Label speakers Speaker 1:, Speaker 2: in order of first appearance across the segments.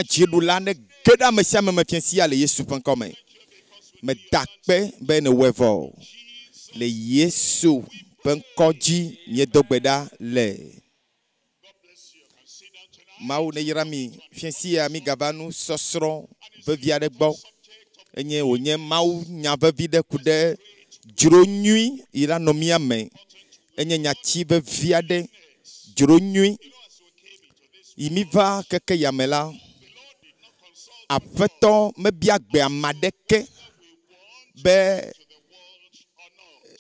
Speaker 1: Jidula ne geda mesia me fiansi ale Yesu pankome. Me dakpe be ne wevo. Le Yesu pankoji nye dogbeda le. Maou ne yirami fiansi a mi gavanu sosron vevia de gbo. Enye onye maou nya vevi de kude juro nui ira nomia me. Enye nya chi vevia de juro nui. Imiva keke yamela. Apeto me biagbe amadeke be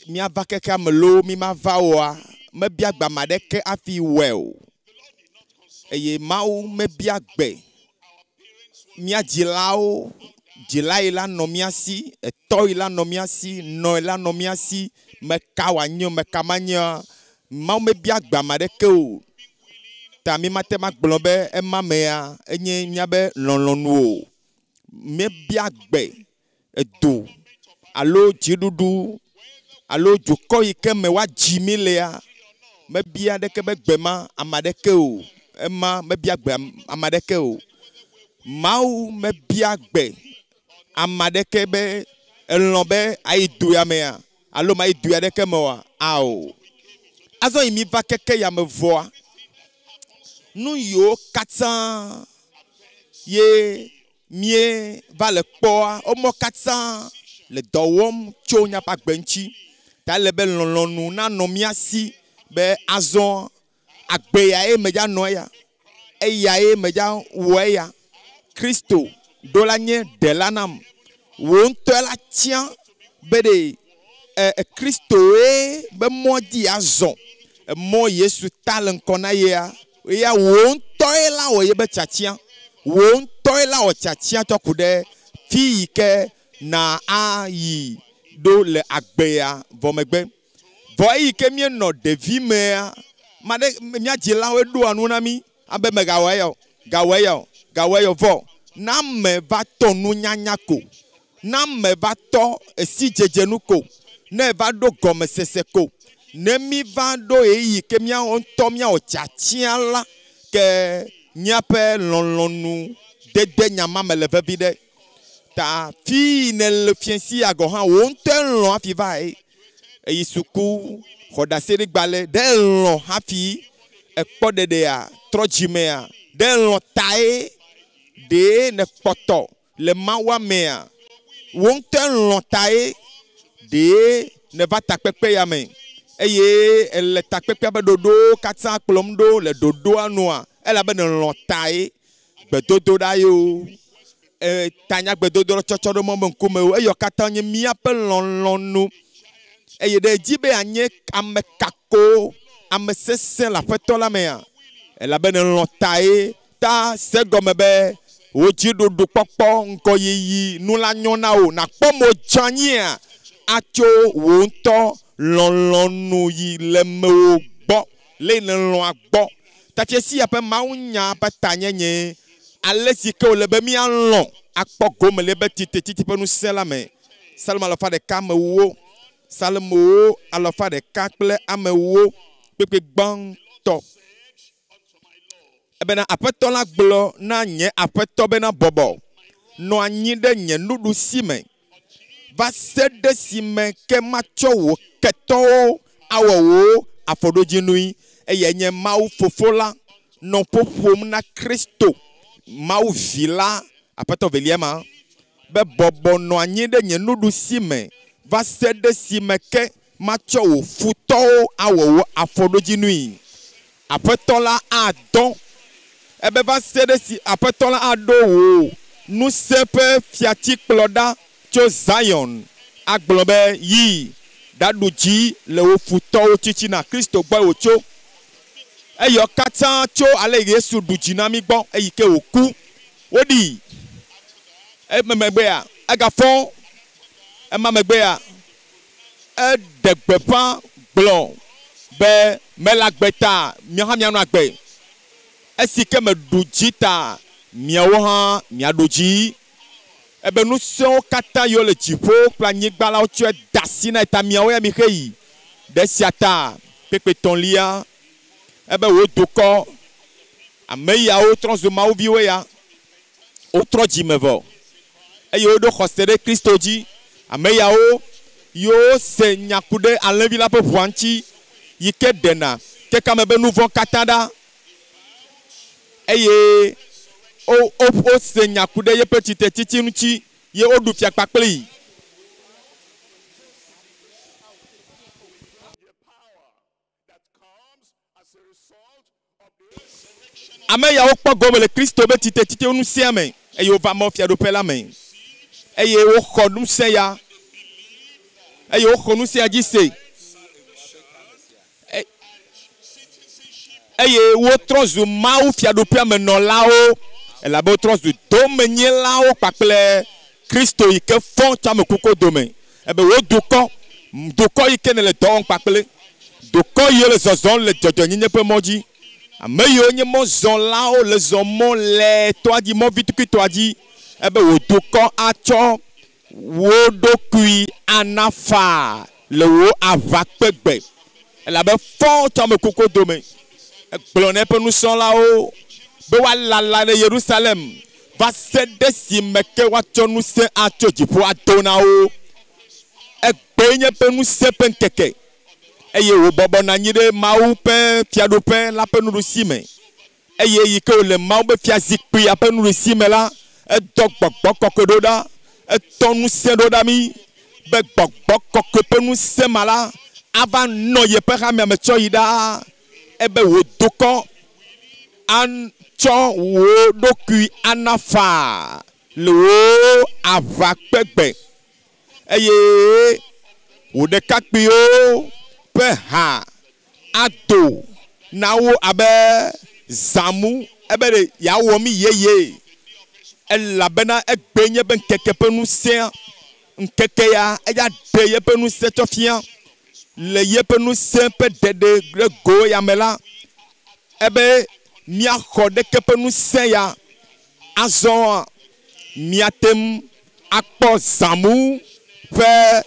Speaker 1: mi ava keke amelo mi ma va oa me biagbe amadeke afi well eye mau me biagbe mi adilao dilai la no mi asi etoi la no mi asi no la no mi asi me kawanyo me kamanya mau me biagbe amadeke o ta mi matema gblombe e mamea enye miabe lonlonu me biagbe edo alo jidudu alo joko yike me wa jimi lea me bia de ke be gbema amadeke o ema me biagbe amadeke o mau me biagbe amadeke be elombe aidu ya mea alo ma idu ya de ke moa ao azo imi va keke ya me voa nous yo 400 ye mie va le poa au mo 400 le dowom chonya pa gbenchi ta le be lonlonu na no miasi be azon agbe ya e meja noya e ya e meja weya Christo dolanye delanam won to la tien be de Christo e be modi azon mo Yesu talen kona ya ya won toila o yebe chachia won toila o chachia to kude fi ke na ayi do le agbeya vomegbe voi ke mi no devi me made mi ajila we do anu na mi abe me gaweyo vo na me va tonu nyanyako na me va to esi jejenu ko na va do gome seseko ne mi va do eyi ke mi on to mi o chachia la ke nyape lonlonu dede nyama me leve vide ta fi ne le fiansi agohan won ten lon afi vai e suku khoda seri gbale de lon afi e podede a trojimea de lon tae de ne poto le mawa mea won ten lon tae de ne va takpepe ya me eye le takpepe be dodo 400 klomdo le dodo anoa elle a ben lon tae bedodo da yo tanya gbedodo chocho do mo nkume o eyo katanye mi apel lonlonu eye de jibe anye amekako amesesen la feto la mea elle a ben lon tae ta se gomebe o jidodo popo nko yiyi nu la nyona o na pomo janye acho wonto lonlonu yi lemo gbo le lon agbo ta si ape maunya patanye nye alesi ke le be mi anlon akpo me le be titi pe nu sela me salma la fa de kam wo salmo ala fa de kakle amewo pepe gban to ebe na apeto la glo na nye apeto be na bobo no anyi de nye nudu sime va sede sime ke macho wo keto awo afodoji nui eye nye mau fofola non popom na Christo mau vila apeto veliema be bobo no anyi de nye nudu sime va sede sime ke macho wo futo awo afodoji nui apeto la adon ebe va sede si apeto la ado wo nu sepe fiati ploda cho Zion aglobe yi daduji le wo futo chichi na Christo gba wo cho eyo katan cho ale Yesu dujina mi gbon eyike oku odi e memegbe a agafon e mamegbe a e degbepan glon be melagbeta mi ha mi anu agbe esike me dujita miawo ha miadoji ebe nu so kata yo le chipo planyigba la ocho dasina eta miawo ya mi hei desiata pepe tonlia ebe wo doko ameya o transoma o biwe ya wotrɔ dzime vɔ eye woɖo xɔse ɖe Kristo dzi. Ame yawo yiwo se nyaku ɖe alẽvi la ƒe ʋua ŋuti yi ke ɖena keke ame be nu vɔ katã ɖa eye wose nyaku ɖe yeƒe tsitetiti ŋuti ye woɖu fia kpakpli. Ame yawo kpɔ gɔme le Kristo be tsitetiti nu sia me eye wova mɔ fiaɖoƒe la me eye woxɔ nu sia ya eye woxɔ nu sia dzi se eye wotrɔ zu Mawu fiaɖoƒea me nɔlawo elabe wotrɔ zu domenyilawo kpakple Kristo yi ke fɔ tso ame kuku dome ebe wo dukɔ yi ke ne le dɔ wɔm kpakple dukɔ yi le zɔzɔm le dzɔdzɔnyenye ƒe mɔ dzi. Ame yiwo nye mɔzɔlawo le zɔmɔ le toa dzi mɔ vitukitɔa dzi ebe wò dukɔ atsɔ wo ɖokui anafa le wo aʋakpegbe elabe fɔ tso ame kuku dome egblɔ na eƒe nusrɔ̃lawo be woalala ɖe Yerusalem va se ɖe si me ke woatsɔ ŋusẽ atso dziƒo ado na wo. Egbe nye eƒe ŋusẽ ƒe ŋkeke eye wòbɔbɔ nɔ anyi ɖe Mawu ƒe fiaɖoƒe la ƒe nuɖusi me eye yi ke wòle Mawu ƒe fiazikpuia ƒe nuɖusi me la edɔ gbɔgbɔ kɔkɔe ɖo ɖa etɔ ŋusẽ ɖo ɖa mi be gbɔgbɔ kɔkɔe ƒe ŋusẽ ma la ava nɔ yeƒe xamea me tsɔ yi ɖaa ebe wò dukɔ atsɔ wò ɖokui anafa le wò aʋakpegbe eye wò ɖekakpuiwo ƒe ha ado na wo abe zãmu ebe ɖe yeawɔ mi yeye elabena egbe nye be ŋkeke ƒe ŋusẽ ŋkeke ya eya ɖe yeƒe ŋusẽ tsɔ fia le yeƒe ŋusẽ ƒe ɖeɖe ɖe go ya me la ebe miaxɔ ɖeke ƒe ŋusẽ ya azɔ miatem akpɔ zãmu ƒe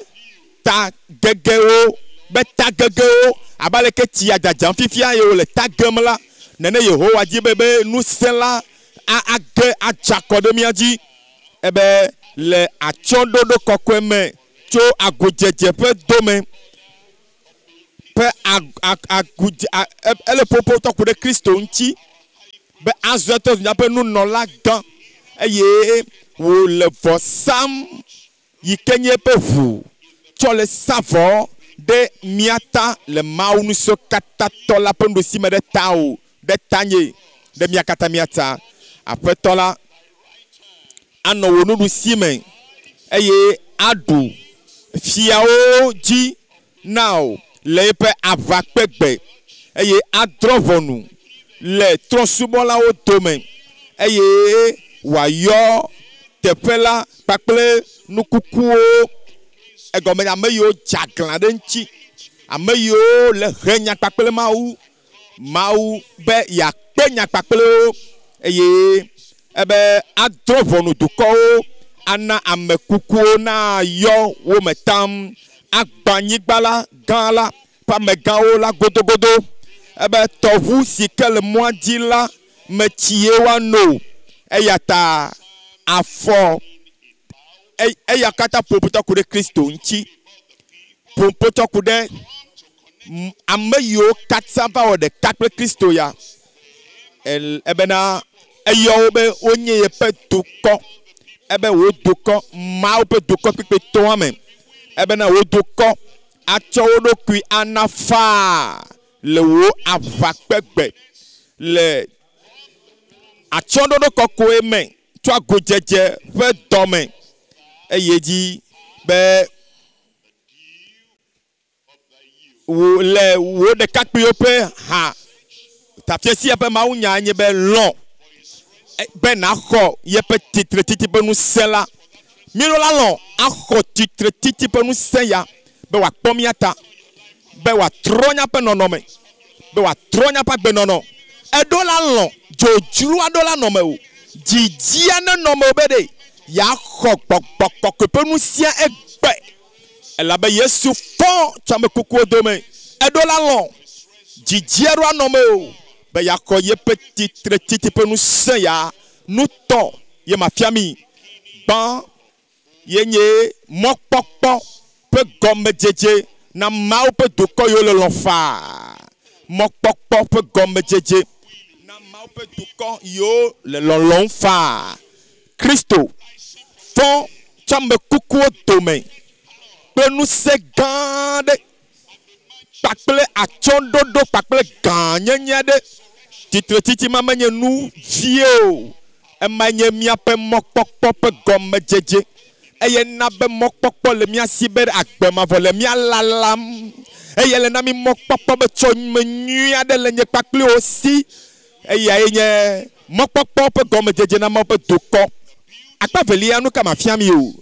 Speaker 1: ta gegewo be ta gegewo abe aleke tsi adzadzam fifia ye wole ta gem la nene Yehowa dzi be ŋusẽ la age adzakɔ ɖe mia dzi ebe le atsyɔ̃ɖoɖo kɔkɔe me tso agudzedze ƒe dome ƒe ele popo tɔku ɖe Kristo ŋuti be azɔ etɔ zu míaƒe nunɔla gã eye wòle vɔ sam yi ke nye eƒe ʋu tsɔ le sa vɔ ɖe mia ta le Mawu nusrɔ̃ katã tɔ la ƒe nuɖusime ɖe tawò ɖe tanye ɖe mia katã mia ta. Aƒetɔ la anɔ wò nuɖusime eye aɖu fiawo dzi na wò le eƒe aʋakpegbe eye adrɔ̃ ʋɔnu le trɔ̃subɔlawo dome eye wòayɔ teƒe la kpakple nukukuwo egɔme ame yiwo dzaglã ɖe ŋuti ame yiwo le he nya kpakple Mawu be yeakpe nya kpakple wo eye ebe adrɔ̃ ʋɔnu dukɔwo ana ame kukuwo na yɔ wo me tam agba anyigba la gã la ƒe amegãwo la godogodo ebe tɔʋu si ke le mɔa dzi la me tsie woano eya ta afɔ eya katã ƒoƒotɔ ku ɖe Kristo ŋuti ƒoƒotɔ ku ɖe ame yiwo katã va wɔ ɖeka kple Kristo ya ebena eyɔwo be wonye yeƒe dukɔ ebe wò dukɔ Mawu ƒe dukɔ kpekpetɔa me ebena wò dukɔ atsɔ wo ɖokui anafa le wò aʋakpegbe le atsyɔ̃ɖoɖo kɔkɔe me tso agudzedze ƒe dɔ me eye dzi be le wò ɖekakpuiwo ƒe ha tafia sia ƒe mawunya nye be lɔ be naxɔ yeƒe titretiti ƒe ŋusẽ la míɖo la lɔ axɔ titretiti ƒe ŋusẽ ya be wòakpɔ mía ta be wòatrɔ míaƒe nɔnɔme be wòatrɔ míaƒe agbenɔnɔ eɖo la lɔ dzodzro aɖo la nɔme o dzidzia ne nɔme o be ɖe yeaxɔ gbɔgbɔ kɔkɔe ƒe ŋusẽ egbe elabe Yesu fɔ tso ame kukuwo dome eɖo la lɔ dzidzia ɖo anɔme o be yeaxɔ yeƒe titretiti ƒe ŋusẽ ya nutɔ ye ma fiami ban ye nye mokpokpo pe gomme jeje na mau pe doko yo le lonfa mokpokpo pe gomme jeje na mau pe doko yo le lonfa Christo font chambe kuku dome pe nous se gande pakple achondodo pakple ganyanyade titre titi mamanye nous vieux emanye miape mokpokpo pe gomme jeje eye na be mokpokpo le mia siber akpema vo le mia lalam eye le na mi mokpokpo be chonme nua de le nye pakple aussi eye nye mokpokpo pe gomme jeje na mo pe doko akpa velia nu kama fiami o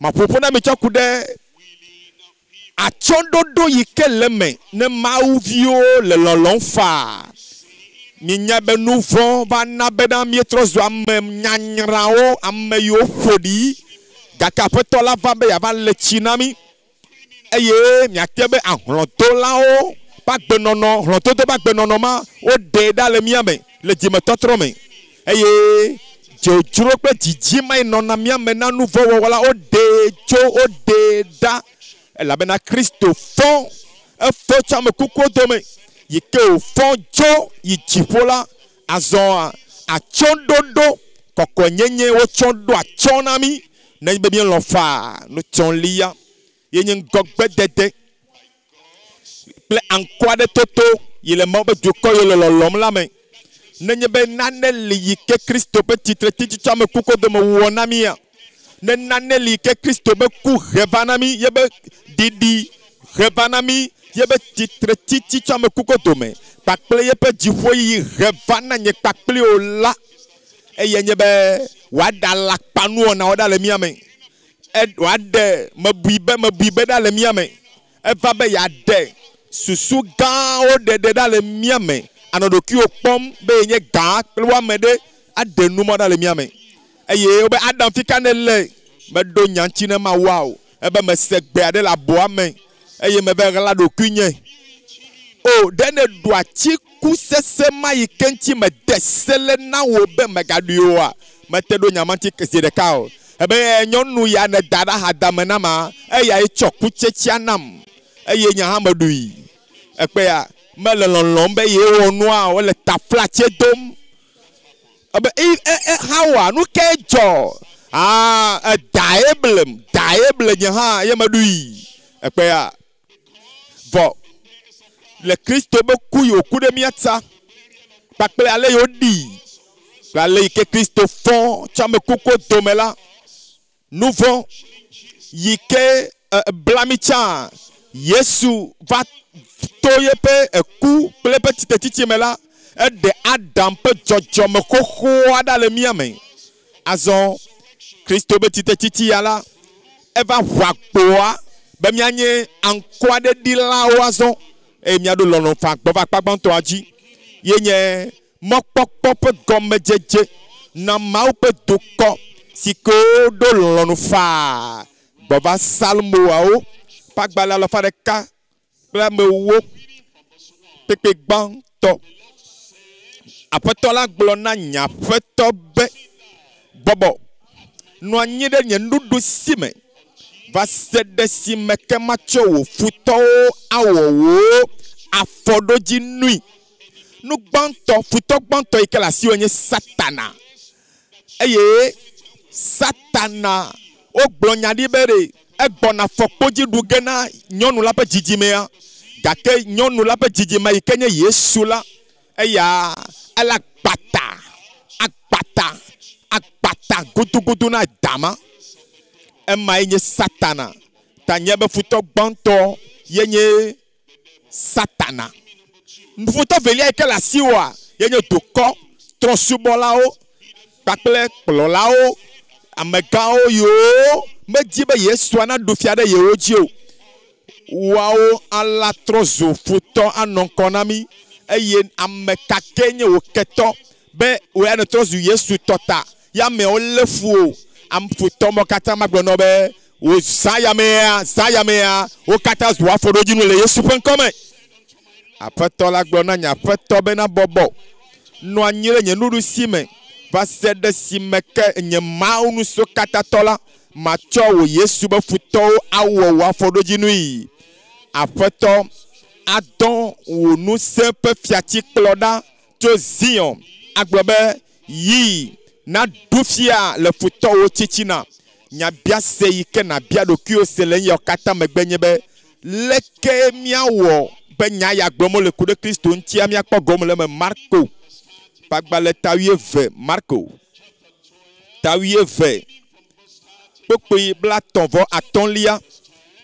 Speaker 1: ma popo na me chakude achondodo yikeleme ne mauvio le lolonfa minya be nouveau ba na be na mietro am nyanrao am yo fodi gaka peto la va be ya va le chinami eye miatebe ahronto la o pa gbe nono hronto to pa gbe nono ma o de da le miame le dime totro me eye jojuro pe jiji mai nona miame na nouveau wala o de jo o de da la bena Christo fond e fo chame kuko dome yike o fond jo yi jipola azon a chondodo koko nyenye o chondo a chonami na be bien l'enfa no chonlia yenye ngogbe dede ple ankwa de toto yele mo be doko yele lolom la me nenye be naneli yike Christo pe titre titi chame kuko dome wonamia ne naneli ke Christo be ku revanami yebe didi revanami yebe titre titi chame kuko dome pakple yebe jifo yi revana nye pakple o la eye nyebe wada lakpanu na oda le miame wade mabuibe da le miame eva be ya de susu ga o de da le miame anodoki o pom be nye ga pwa mede ade numo da le miame eye obe adam fika ne le me do nyanchi ne ma wow ebe me segbe ade la boa me eye me be la do kunye o dene do achi ku sese mai kenchi me desele na wo be me gadio a me te do nyamanti kesi de ka ebe nyonu ya ne dada hadame na ma eya e choku chechi anam eye nya ha madui ekpe ya me le lolombe ye wonu a o le tafla chedom ebe hawa nu kejo daeblem nya ha ye madui ekpe ya vo le Christo be kuyo kude miata pakple ale yo di ale ke Christo fond chame kuko domela nouveau yike blamicha Yesu va toyepe ku ple petite titi mela de adam pe jojo me koko ada le miame azon Christo be titi yala eva wakpoa be mianye anko de dila oazon e miado lono fa gbo va pagban to aji yenye mokpokpo pe gomme jeje na mau pe doko siko do lono fa bova salmo ao pagbala lo fa de ka bla me wo pepe gban to apeto la glo na nya peto be bobo no anyi de nye ndudu sime va sede sime ke macho wo futo awowo afodoji nui nu gbanto futo gbanto ikela si onye satana eye satana o gblonya di bere egbona fokpoji dugena nyonu la pe jijimea gake nyonu la pe jijima ikenye Yesu la eya ala akpata gudu na dama ema yenye satana tanye be futo gbanto yenye satana futo velia ikela siwa yenye doko tronsubolao pakple plolao amegao yo mejibe Yesu ana dofia de yewoji o wao ala trozo futo anonkonami eye amekakenye wo keto be we ana trozo Yesu tota ya me olefu am futo mo kata magbono be o sayamea o kata zo aforoji no le Yesu penkome apeto la gbona nya apeto be na bobo no anyire nye nuru sime va se de si me ke nye mau nu so katatola ma cho wo Yesu be futo awo wa fodoji nui afeto adon wo nu se pe fiati kloda to Zion agbobe yi na dufia le futo wo chichina nya bia se yike na bia dokio se le yo kata megbenye be leke miawo be nya ya gbomo le ku de Kristo ntia mia kpo gom le me Marco pagbale tawie ve Marco tawie ve pokpi bla tonvo atonlia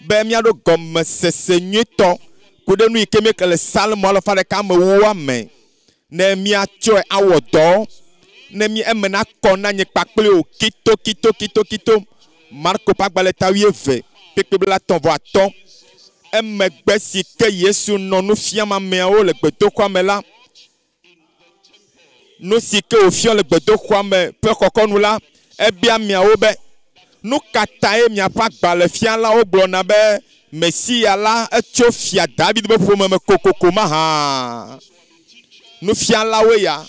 Speaker 1: be mia do gom sese nyuto ku de nu ike me kele salmo ala fa de ka me wo ame ne mia cho awodo ne mi emena kona nye pakple o kito Marco pagbale tawie ve pokpi bla tonvo aton emegbe si ke Yesu no nu fiama me o le gbedo kwa me la no si ke o fion le gbedo kwa me pe kokonu la ebia miawo be no katae mia pagba le fian la o glo na be Mesia la echo fia David be fo me kokoko ma ha no fian la we ya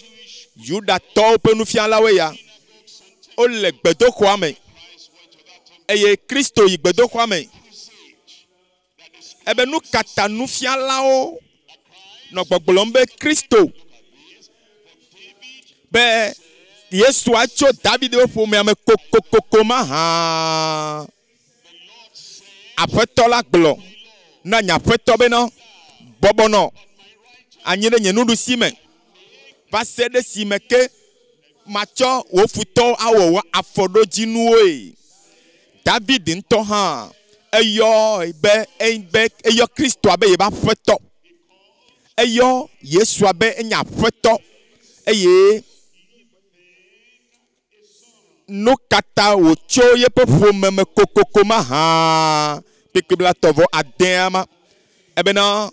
Speaker 1: Juda to pe no fian la we ya o le gbedo kwa me eye Kristo yi gbedo kwa me ebe nu kata nu fian la o no gbogbombe Kristo be Yesu acho David fo me ame kokoko ma ha afeto la glo na nya afeto be no bobono anyire nyenudu sime va se de sime ke macho wo futo awo afodoji nuwe David nto ha eyo Kristo abe ye ba feto eyo Yesu abe enya feto eye no kata wo cho ye pe fo meme kokoko ma ha pikibla tovo adema ebena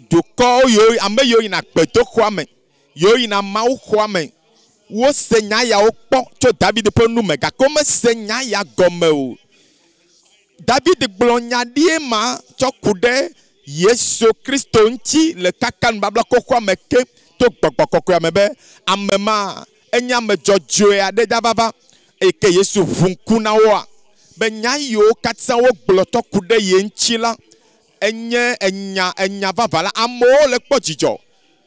Speaker 1: doko yo ame yo ina gbedo kwame yo ina mau kwame wo senya ya okpo cho David pe nu mega comme senya ya gome o David glonya die ma cho kude Yesu Kristo nchi le kakan babla kokwame ke to gbogbo mebe amema enya me jojoe ade dababa eke Yesu vunkuna wa be nya yo katsa wo gboto kude ye nchi la enya vavala amo le kpo jijo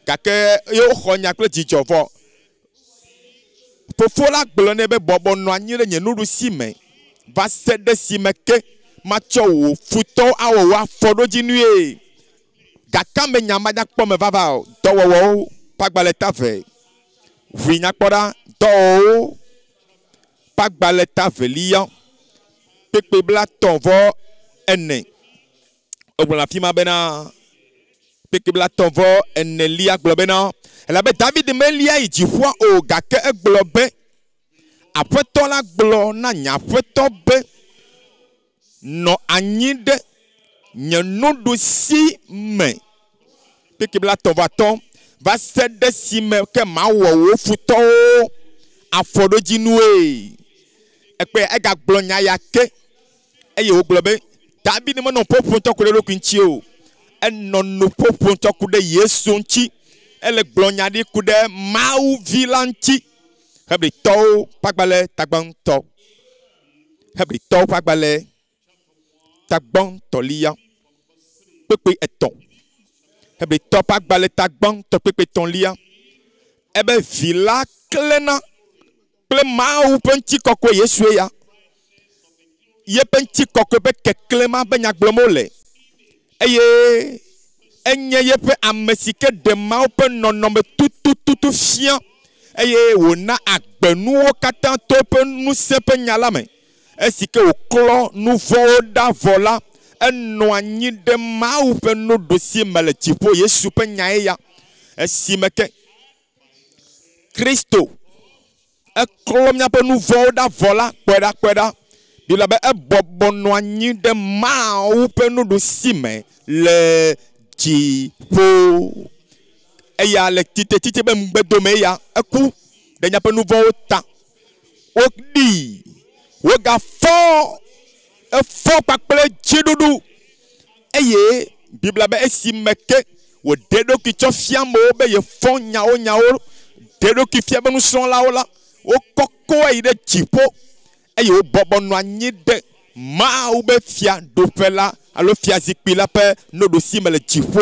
Speaker 1: kake yo khonya kle jijo fo fofo la gbolo ne be bobo no anyire nyenudu sime va sede sime ke macho wo futo awo wa fodoji nue kaka me nyama da kpo me vava dowo pagbale tave vinya kpoda do pagbale tavelia pepe bla tonvo ene obla fima bena pepe bla tonvo ene lia globena ela be David melia ijifua o gake eglobe apeto la glo na nya apeto be no anyide nyenudu si me pepe bla tonvo aton va se de sime ke ma wo futo afodoji nuwe ekpe ega gblonya ya ke eye wo globe David mo no popon to kure lokunchi o eno no popon to kude Yesu nchi ele gblonya di kude mau vilanchi hebri to pagbale tagbon to hebri to pagbale tagbon to liya pepe eton ebe top agbale tagbon to pepe ton lia ebe villa klena ple ma u penti koko Yesu ya ye penti koko be keklema be nyaglomole eye enye ye pe amesike de ma u pe nonombe tutu fian eye wona agbenu o katan to pe nu se pe nyalame esike o klo nu vo da vola eno anyi de mau pe no dossier maletipo Yesu pe nyae ya esimeke Kristo e kolomnya pe nu voda vola kweda bila be e bobo no anyi de mau pe no dossier le jipo eya le tite be mbedo me ya eku de nya pe nu vota okdi wo ga fo e fo pakple jidudu eye bibla be esimeke wo dedo ki chofia mo be ye fo nyao Dedo qui fia ben nous son là ou là. O koko e de chipo. E yo bobo no anyi de ma ou be fia do pela. Alo fia zikpi la pe no do si me le chipo.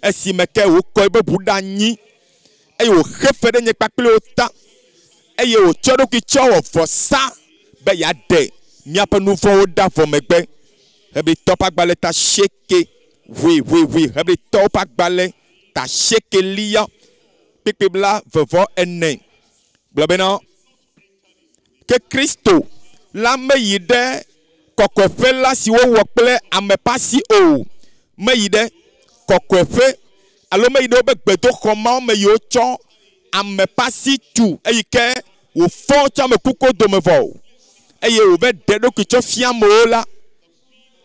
Speaker 1: E si me ke o ko e be buda nyi. E yo refe de nye pakple o ta. E yo chodo ki chowo fo sa. Be ya de. Mi ape nou fo o da fo me be. Hebi topak bale ta sheke. Oui. Hebi topak bale ta sheke liya. Pikibla vevo ene. Blabena. Que Christo. La me yide. Kokwefe la si wo wokple ame pa si o. Me yide. Kokwefe. Alo me yide obe gbedo koma me yo chon. Ame pa si tu. E yike. Ou fon cha me kuko do me vo. E ye ou be dedo ki cho fiam o la.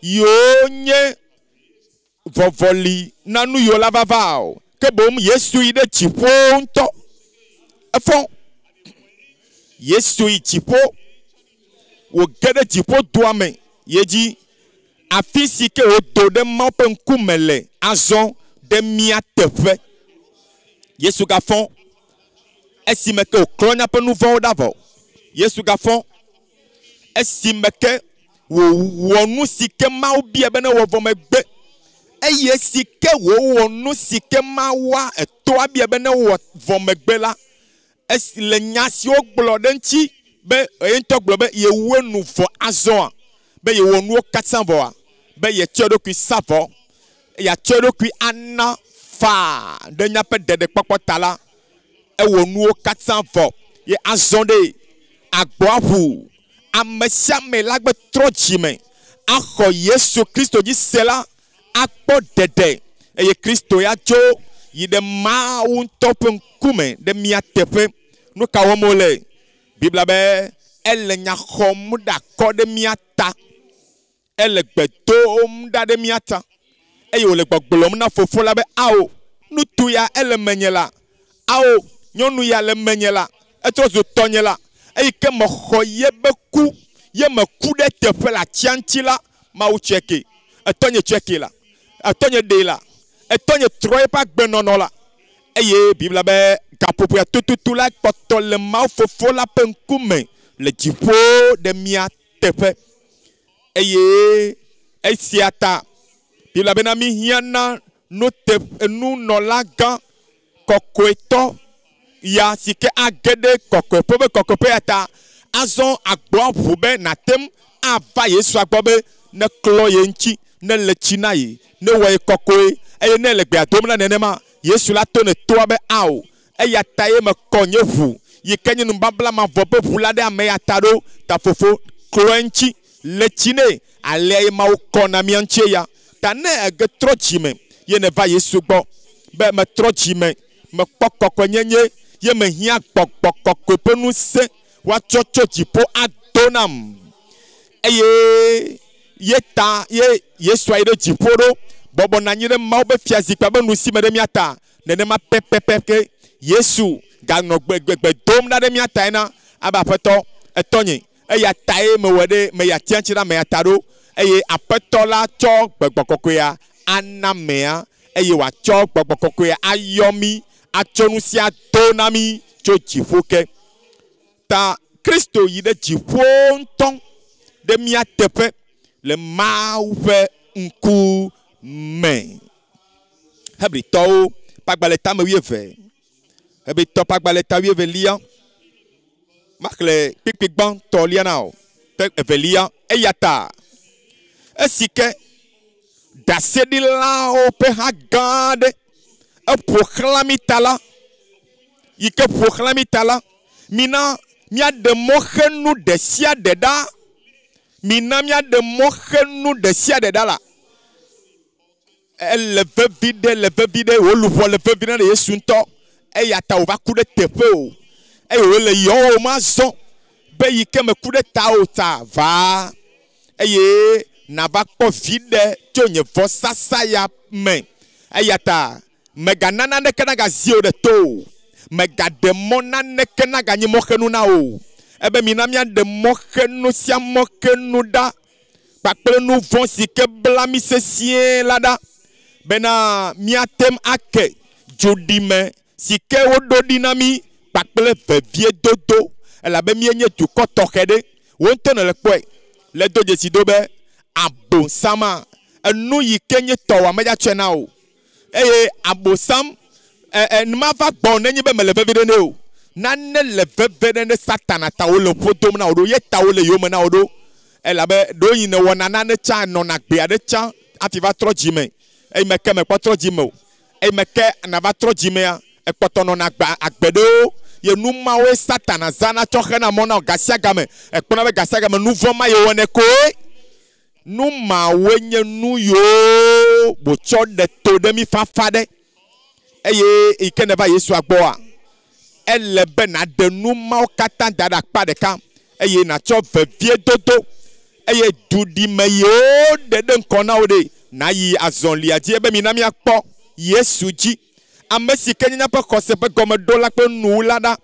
Speaker 1: Yo nye. Vovoli. Nanu yo la vavao. Que bom Yesu ide chipo nto. Efon. Yesu i chipo. Wo gede chipo douame. Yeji. Afisi ke o do de maupen kumele. Azon de mia tefe. Yesu gafon. Esime ke o klonya pe nou vau davo. Yesu gafon. Esime ke wo nou sike ma ou biye bene wo vome gbe. Eye sike wo nou sike ma wa to biye bene wo vome gbe la. Es le nyasi o glodenchi be ento globe ye wo nou vo azon. Be ye wo nou 400 vo. Be ye chodo ki savo. Ya chodo ki anna fa. De nyape dede pakotala. E wo nou 400 vo. Ye azonde agboavu. Amesia me lagbe trojime. Ako Yesu Kristo di sela. Akpo dede. E ye Kristo ya jo. Yi de ma un topen kume. De miya tepe. Nou ka womole. Bibla be. Elle nya khom da ko de miya ta. Elle gbedo da de miya ta. E yo le gbogbolo na fofo la be ao. Nou tu ya elle menyela. Ao. Nyonu ya le menyela. E to zo tonyela. E ke mo khoye be ku. Ye me ku de tepe la tianti la. Ma ou cheke. E tonye cheke la. E tonye de la. E tonye troye pa gbenono la. E ye Bibla be. Kapopo ya tututu la. Poto le ma fofo la penkume. Le jipo de mia tepe. E ye. E siata. Bibla be na mi hiana. No tepe. Nou no la gan. Kokweto. Ya sike agede kokwepo kokwepo yata. Azon agbo vube na tem. Ava Yesu agbobe. Ne kloye nchi. Ne le chinaye. Ne waye kokwe. Eye ne le gbe na nenema. Yesu la tone toa be ao. Eya taye me konye vu. Ye kenye numbabla ma vobe vulade ame ya tado. Ta fofo kloenchi. Le chine. Ale ma ukona mianche ya. Ta ne ege trochime. Ye ne va Yesu gbo. Be me trochime. Me pokoko nyenye. Ye me hiya pokoko pe nou se. Wa chocho jipo adonam. Eye. Ye ta. Ye soye de jipo do. Bobo nanyire ma oube fiazi kwa be nou si me de miata. Nene ma pepe. Yesu. Gano gbe dom na de miata ena. Aba peto. Etonye. Eya tae me wede. Me ya tianchira me ya tado. Eye apeto la chok. Bekbokokwea. Anamea. Eye wa chok. Bekbokokwea. Ayomi. Achonu a donami cho jifoke. Ta Christo yide jifon de mia tepe le mauve nku men. Hebri to pagbaleta me wieve. Hebri to pagbaleta wieve lia. Makle pik ban to lia now. Evelia eyata. Esike dasedi la ope hagade. E proclamitala. Yike proclamitala. Mina mia de mohenu de sia deda. Mina mia de mohenu de sia deda la. Elle veut vide. Oluvo le veut vide de Yesu nto. E yata o va coup de tepe o. E o le yo o mazon. Be yike me coup de ta o ta va. E ye na va ko vide. Tonye vo sasa ya men. E yata. Meganana nekenaga zio de to. Megademona nekenaga nyi mohenu na o. Ebe minamia de mohenu sia mohenu da. Pakple nou von si ke blami se sien lada. Bena miatem ake. Jodime. si ke wo do dinami pakple vevie dodo elabe mi enye dukɔ tɔxɛ ɖe wonte ne le kpɔe le do dzesi do be abosama enu yi ke nye tɔwa me dza na o eye abosam numa va gbɔ ne nye be me le veve ɖe ne o nane le veve ɖe ne satana ta wo le ƒodom na o ɖo ye ta wo le yome na o ɖo elabe ɖo yi ne wɔna nane tsa nɔna gbe aɖe tsa afi va trɔ dzime eye me ke me kpɔ trɔ dzime o eye me ke na va trɔ dzimea ekpɔtɔ nɔna agbe ɖewo ye numawo satana zana tsɔ xena mɔ na gasia game ekpɔna be gasia game nu vɔ ma ye wɔne koe numawo nye nu yo botsɔ ɖe to ɖe mi fafa ɖe eye yi ke ne va Yesua gbɔa ele be na de numawo katã da ɖe akpa ɖeka eye natsɔ vevie dodo eye duɖime yewo ɖe ɖe ŋkɔ na wo ɖe na yi azɔlia dzi ebe mina miakpɔ Yesu dzi ame si ke nye ƒe xɔse ƒe gɔmeɖo la ƒe nuwu la ɖa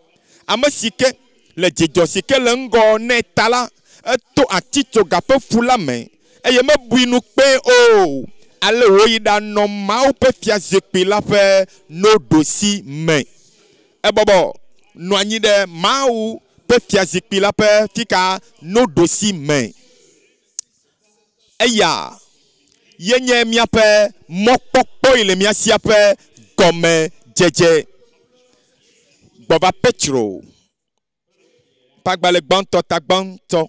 Speaker 1: ame si ke le dzidzɔ si ke le ŋgɔ ne ta la eto atitsoga ƒe fu la me eye mebui nu kpe o ale woyi ɖanɔ Mawu ƒe fiazikpui la ƒe noɖosi me ebɔbɔ nɔ anyi ɖe Mawu ƒe fiazikpui la ƒe fika noɖosi me eya yenye miaƒe mɔkpɔkpɔ yi le mia sia ƒe gɔme dzedze gbɔva Petro pagbalẽ gbãtɔ ta gbãtɔ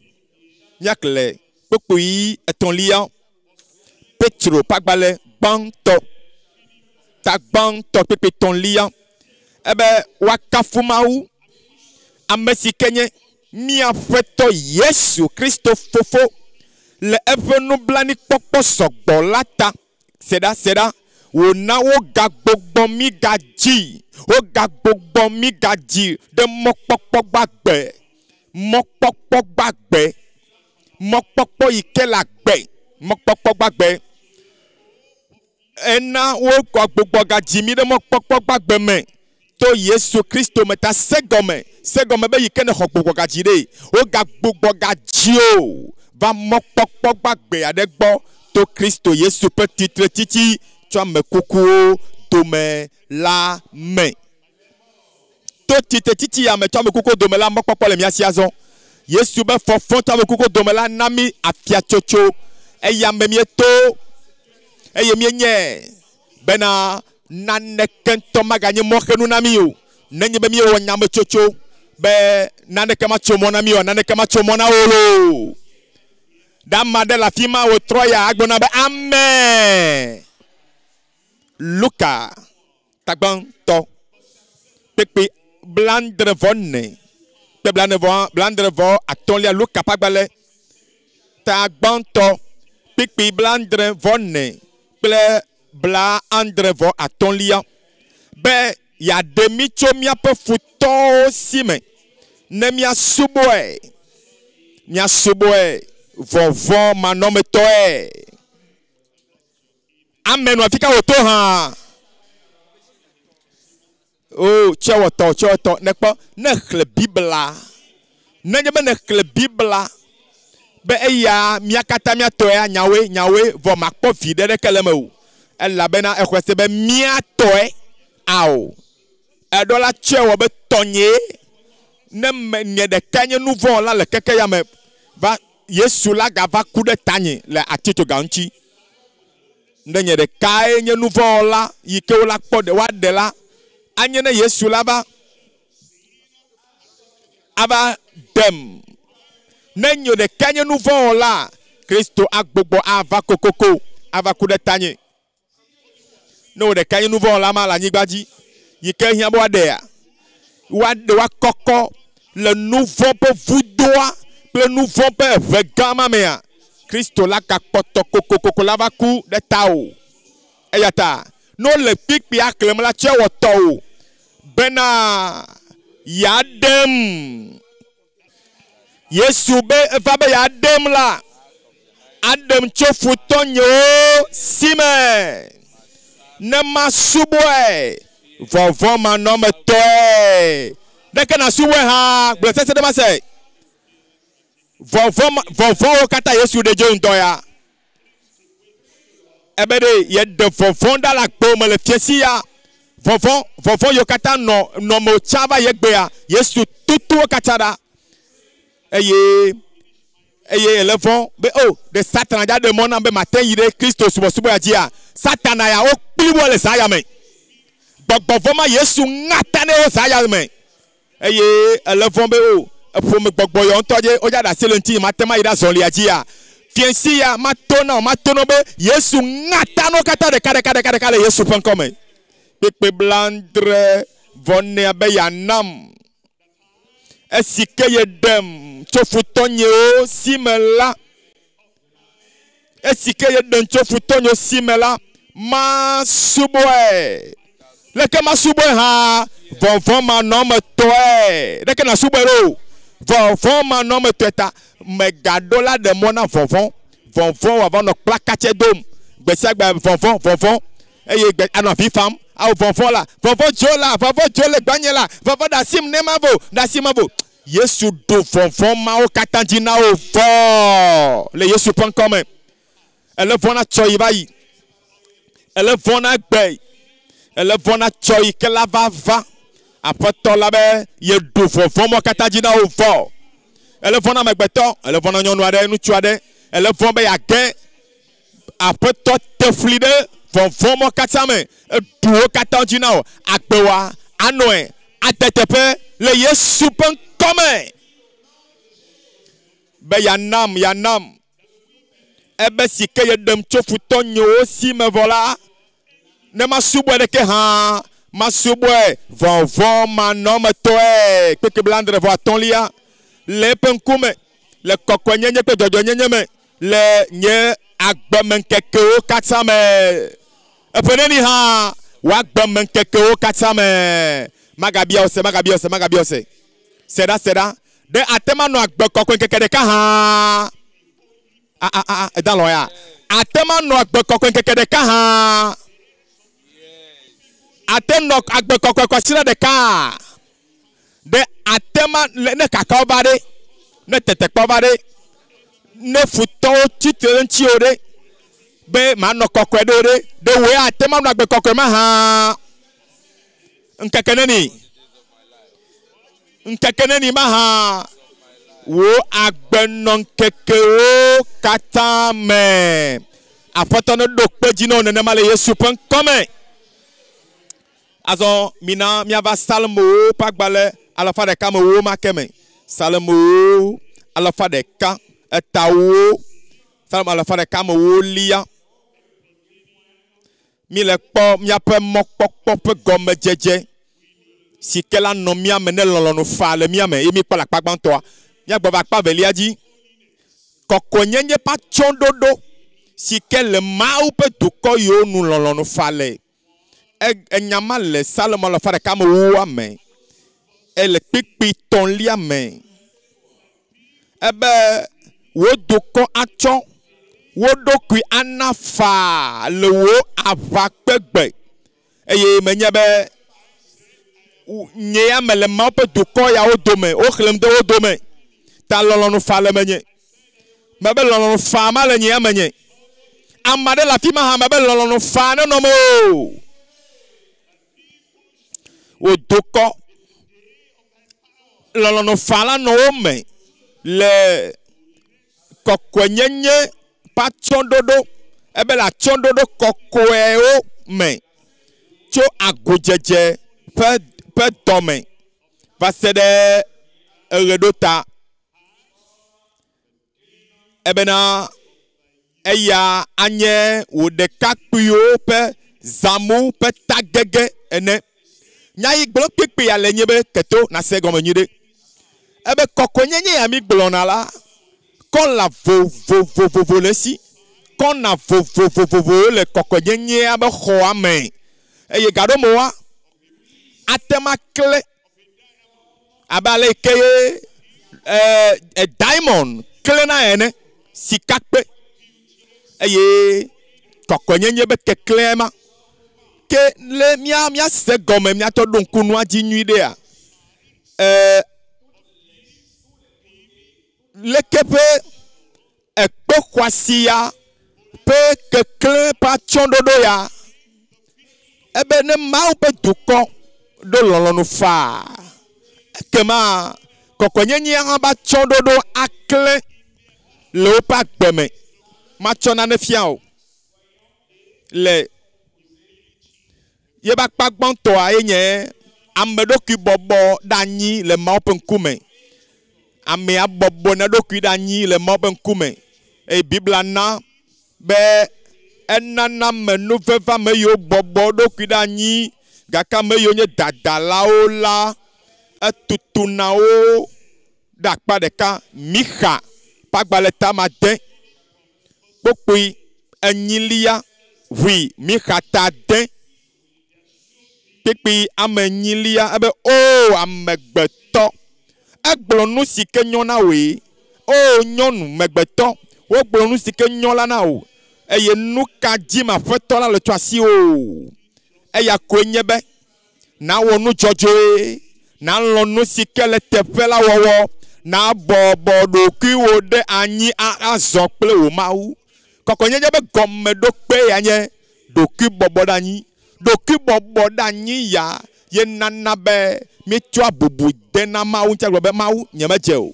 Speaker 1: miakle kpokpoyi etɔ̃lia Petro pagbalẽ gbãtɔ ta gbãtɔ kpekpe etɔ̃lia ebe wakafu Mawu ame si ke nye miaƒetɔ Yesu Kristo fofo le eƒe nublanuikpɔkpɔ sɔgbɔ la ta seda wòna wogagbogbɔ mi gadzi wogagbogbɔ mi gadzi ɖe mɔkpɔkpɔ gbagbe mɔkpɔkpɔ yi ke le agbe mɔkpɔkpɔ gbagbe ena wogagbogbɔ gadzi mi ɖe mɔkpɔkpɔ gbagbe me to Yesu Kristo me ta segɔme be yi ke ne xɔ gbogbɔ gadzi ɖe wogagbogbɔ gadzi o va mɔkpɔkpɔ gbagbe aɖe gbɔ to Kristo Yesu ƒe titre titi tso ame kukuwo dome la me to titre titi ya me tso ame kukuwo dome la mɔkpɔkpɔ le mia si azɔ Yesu be fɔfɔ tso ame kukuwo dome la na mi afiatsotso eya me mieto eye mienye bena naneke ŋutɔ maganye mɔxenu na mi o nenye be miewɔ nyametsotso be naneke ma tso mɔ na mi o naneke ma tso mɔ na wo lo dama ɖe le afi ma wòtrɔ ya agbɔna be amen Luka tagbãtɔ kpekpe blandrevɔ-ne kpe blandrevɔ atɔ̃lia Luka pagbalẽ tagbãtɔ kpekpe blandrevɔ-ne kple blandrevɔ atɔ̃lia be yaɖe mi tso miaƒe futɔwo si me ne miasubɔe vɔvɔ manɔmetɔe amen afika wòto hã o tsewɔtɔ nekpɔ ne xlẽ Bibla nenye be ne xlẽ Bibla be eya mia katã miatɔe nyawoe vɔ makpɔ viɖe ɖeke le me o elabena exɔ se be miatɔe ao eɖɔ la tsewɔ be tɔnye ne me nye ɖeka nye nu vɔ la le keke ya me va Yesu la gava ku ɖe tanye le atitsoga ŋuti ne nye ɖekae nye nu vɔ la yi ke wo la kpɔ de woaɖe la anye ne Yesu la ava dem ne nye ɖeka nye nu vɔ la Kristo agbogbo ava kokoko ava ku ɖe tanye ne wo ɖeka nye nu vɔ la ma le anyigba dzi yi ke hiã be woaɖea woakɔkɔ le nu vɔ ƒe vudoa kple nu vɔ ƒe ʋe gã ma mea Kristo la gakpɔtɔ kokoko la va ku ɖe ta o eya ta no le kpikpi axlẽm la tse wɔtɔ o bena yaɖem Yesu be eva be yaɖem la aɖem tso futɔ nyewo si me ne masubɔe vɔvɔ manɔmetɔe ɖeke na subɔe hã gblɔ sese ɖe ma se vɔvɔwo katã Yesu ɖe dzo ŋutɔ ya ebe ɖe yeɖe vɔvɔ ɖa le agbo me le fiesi ya vovon yokata no mo chava yegbea Yesu tutu katara eye elevon be oh de Satan ja de mona be matin yire Christo subo ya Satan ya o plibo le saya me gbogbo Yesu ngatane o saya me eye elevon be o pour me gbogbo yo ntoje o ja da selenti matema ida zonli ajia fiensi ya matono be Yesu ngatano kata de kare Yesu pen comme pepe blandre vonne abe yanam esike yedem chofutonyo simela esike yedem chofutonyo simela ma suboe leke ma suboe ha vovon ma nom toe leke na suboe vovon ma nom toeta me gadola de mona vovon avant no placache dom besia gba vovon eye gbe ana fi fam au vovon la vovon jole gbanye la vovon da simavo Yesu do vovon ma o katandina o vo le Yesu pon comme ele vona choi bayi ele vona gbe ele vona choi ke la va apoto la be ye do vovon mo katandina o vo ele vona megbeto ele vona nyonu ade nuchu ade ele von be ya gen apoto te flide vovon mo katame duo katandina o agbewa anoe atetepe le Yesu pen comme be yanam ebe sike yedem chofuto nyo si me vola ne masubo de ke ha masubo vovon manom toe peke blandre vo atonlia le penkume le kokwenyenye pe jojonyenye me le nye agbemenkeke o katame epeneni ha wa agbemenkeke o katame magabiose seda de atema no agbe kokwenkeke de ka ha dan loya atema no agbe kokwenkeke de ka ha ateno agbe kokwekwe de ka de atema ne kakao bade ne tetekpo bade ne futo titenchi ore be mano kokwe dore de we atema no agbe kokwe ma ha nkekeneni ma ha wo agbenon keke o katame apoto no dokpe jino ne male Yesu pen comme azo mina miava salmo pagbale alafa de ka mo makeme salmo alafa de ka etawo salmo alafa de ka mo lia mi le po mi ape mokpokpo pe gomme jeje si kela no mi amene lolonu fa le mi ame emi pa la pagbanto mi agbo va pa velia di kokonyenye pa chondodo si kele mau pe duko yo nu lolonu fa le enyama le salmo alafa de ka mo ame ele pipi ton li ame ebe wo duko acho wodokui anafa le wo avakpegbe eye menye be nye ya mele ma pe doko ya odome o khlem de odome ta lolonu fa le menye mebe lolonu fa ma le nye ya menye amade la fima ha mebe lolonu fa no no mo o doko lolonu fa la no me le kokwenyenye pa chondodo ebe la chondodo kokoe o me cho agojeje pe dome parce de redota ebe na eya anye wo de kakpio pe zamu pe tagege ene nyai gblo pipi ya lenye be keto na se gomo nyide ebe kokonyenye ya mi gblona la kon la vo le si kon na vo le kokonyenye abe ho ame eye gado moa atema kle abale keye diamond kle na ene sikakpe eye kokonyenye be keklema ke le mia se gome mia to don kunu aji nuide a le kepe ekpe kwasia pe kekle pa chondodo ya ebe ne mau pe duko do lolonu fa kema kokonyenye aba chododo akle le pa gbeme ma chona ne fiao le ye ba kpagbon to ayenye amedoki bobo danyi le mau pe nkume ame abobo na doki danyi le mau pe nkume e bibla na be enana menu veva me yo bobo doki danyi gaka me yo nye dadalao la etutunao dakpa deka micha pagbaleta matin pokui enyilia oui micha ta den pipi amenyilia ebe o amegbeto egblonu sike nyona we o nyonu megbeto wo gblonu sike nyola na o eye nuka di ma feto la le twasi o eya ko nyebe na wonu jojoe na lonu sike le tefe la wowo na bobo do ki wo de anyi azon ple wo mawu kokonye be gomme do pe anye do ki bobo danyi do ki bobo danyi ya ye nana be mi twa bubu de na mawu ntia gbe mawu nyeme je o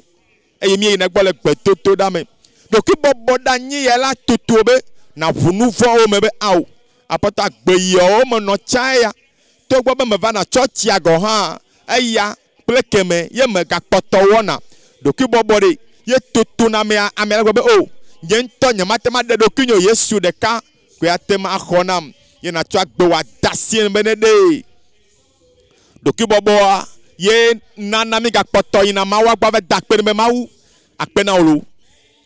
Speaker 1: eye mi na gbole gbe toto da me do ki bobo danyi ya la toto be na vunu vo o me be aw apata gbe yo mo no chaya to gbo be me va na church ya go ha eya plekeme ye me ga poto wona doki bobore ye toto na me amela gbe o ye nto nyamatema de doki nyo Yesu de ka ko atema akhonam ye na twa gbe wa dasien benede doki bobo ye nana mi ga poto ina mawa gba ve dakpe me mawu akpena olu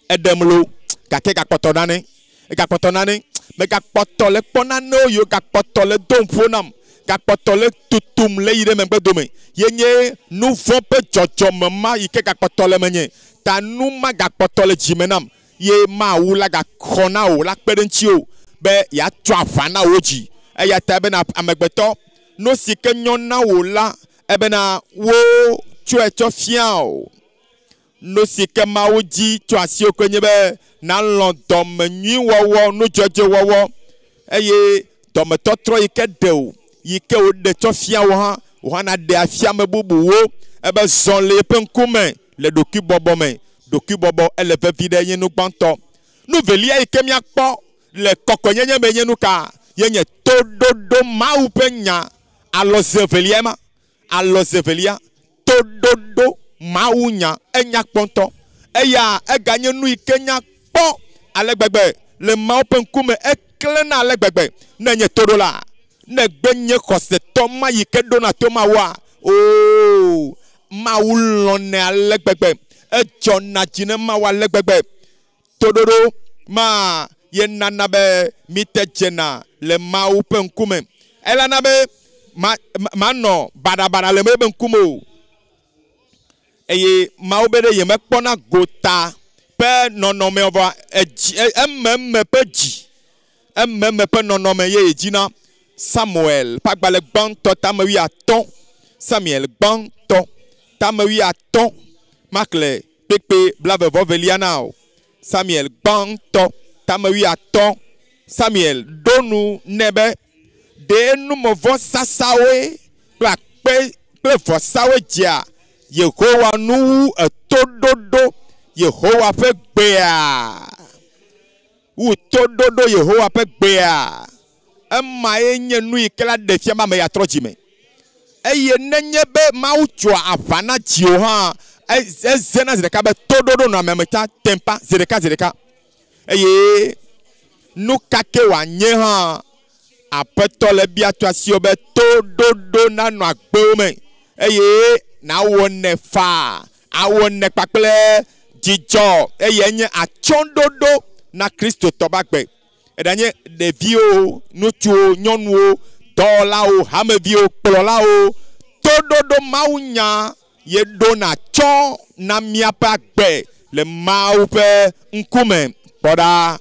Speaker 1: edemlo ga ke ga poto nane ga poto nane me ga poto le pona no yo ga poto le domfonam kakpotole tutum le yire membe dome yenye nous vont pe jojo mama yike kakpotole menye ta nu ma kakpotole jimenam ye ma wula ga khona o la pedenchi o be ya twa fana oji e ya ta be na amegbeto no sike nyona wo la e be na wo twa to fiao no sike ma oji twa si okonye be na london menyi wowo no jojo wowo eye dome totro yike de o yike o de tofia wo ha na de afia me bubu wo ebe zon le penkume le doki bobo ele ve vide yen nu gbanto nu velia yike mi akpo le kokonyenye me yen nu ka yenye tododo mau penya alo zevelia tododo mau nya enya kponto eya eganye nu yike nya kpo alegbegbe le mau penkume eklena alegbegbe na nye todola ne gbenye kose toma yike dona toma wa o ma ulone alegbegbe e jona jine ma wa alegbegbe todoro ma ye nana be mitejena le ma upe nkume ela na be ma no badabara le mebe nkumo eye ma obede ye me kpona gota pe nonome ova emme pe nonome ye ejina Samuel, pagbale gbanto tamewi aton. Samuel gbanto tamewi aton. Makle pepe blave vovelianao. Samuel gbanto tamewi aton. Samuel donu nebe de nu movo sasawe la pe vo sawe dia. Yehowa nu tododo Yehowa pe gbea. U tododo Yehowa pe gbea. Emma enye nu ikela defia ma me ya trojime eye nenye be mau chwa afana jio ha ezena zireka be tododo na memeta tempa zireka eye nu kake wa nye ha apeto le bia twasio be tododo na no agbe me eye na wone fa awone pakple jijo eye nye achondodo na Kristo tobagbe edanye devio nutuo nyonuo dolao hamevio plolao tododo maunya ye dona chon na miapa gbe le maupe nkume poda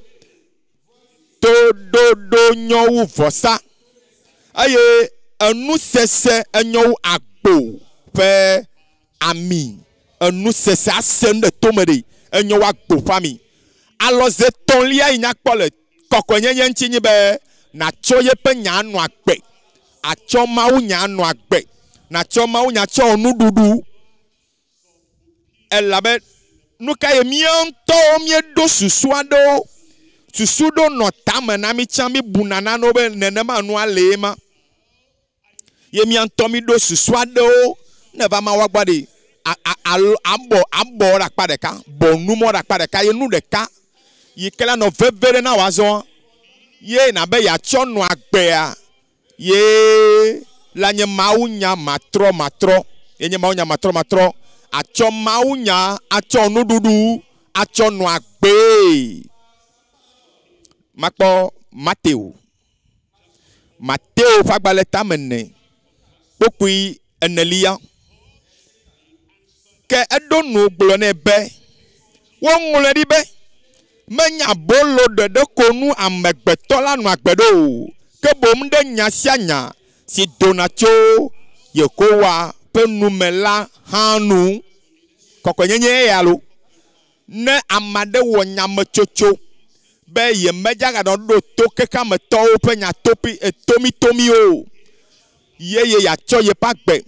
Speaker 1: tododo nyowu vosa aye enu sese enyowu agbo pe ami enu sese asende tomede enyowu agbo fami aloze tonlia inyakpole kokonyenye nchinyi be na choye pe nyanu akpe atsɔ mawu nya anɔ agbe natsɔ mawu nya tsɔ nuɖuɖu elabe nu ka ye miãtɔwo mieɖo susu aɖewo susu ɖo nɔ tame na mi tsã mi buna nanewo be nenema nua le ma ye miãtɔ mi ɖo susu aɖewo ne va ma woagbɔ ɖe abɔ ɖe akpa ɖeka bɔ numɔ ɖe akpa ɖeka ye nu ɖeka yi ke la nɔ veve ɖe na wòazɔ ye na be yeatsɔ nɔ agbea ye la nye mawu nya matrɔ ye nye mawu nya matrɔ atsɔ mawu nya atsɔ nuɖuɖu atsɔ nɔ agbe makpɔ Mateo ƒe agbalẽ tame ne kpokpui enelia ke eɖo nu gblɔ nɛ be woŋlɔe ɖi be menya bolo ɖeɖe ko nu amegbetɔ la nɔ agbe ɖo ke boŋ ɖe nya sia nya si dona tso Yehowa ƒe nume la hã nu kɔkɔenyenye ya lo ne ame aɖe wɔ nyametsotso be yemedzaganɔ ɖo to kekeametɔwo ƒe nya tomitomi o ye yeatsɔ yeƒe agbe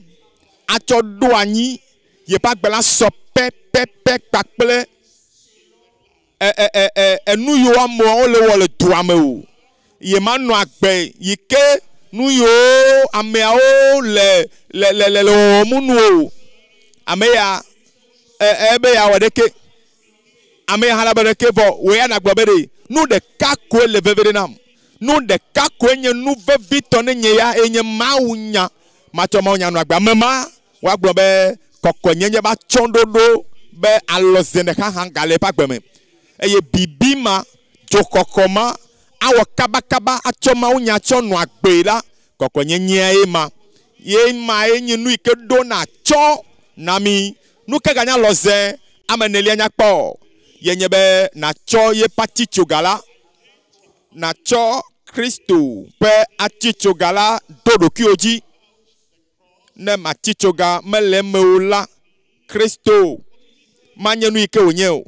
Speaker 1: atsɔ ɖo anyi yeƒe agbe la sɔ pɛpɛpɛ kpakple enu yiwo amewo le wɔ le dua me o yemanɔ agbe yi ke nu yiwo ameawo le wɔmu nu o ame ya ebe ya wɔ ɖeke ame ya hã la be ɖeke vɔ wo ya nagblɔ be ɖe nu ɖeka koe le veve ɖe nam nu ɖeka koe nye nu vevitɔ ne nye ya enye mawu nya matsɔ mawu nya nɔ agbe ame ma woagblɔ be kɔkɔenyenye ba tsɔ ɖoɖo be alɔzene hã gale eƒe agbe me eye bibi ma dzokɔkɔ ma awɔ kabakaba atsɔ mawu nya tsɔ nɔ agbe la kɔkɔenyenyea ye ma ye nye nu yi ke ɖo na tsɔ na mi nu ke ganya lɔze ame nelia nya kpɔ ye nye be natsɔ ye ƒe atitsoga la natsɔ Kristo ƒe atitsoga la do ɖokuiwo dzi ne matitsoga mele eme o la Kristo manye nu yi ke wònye o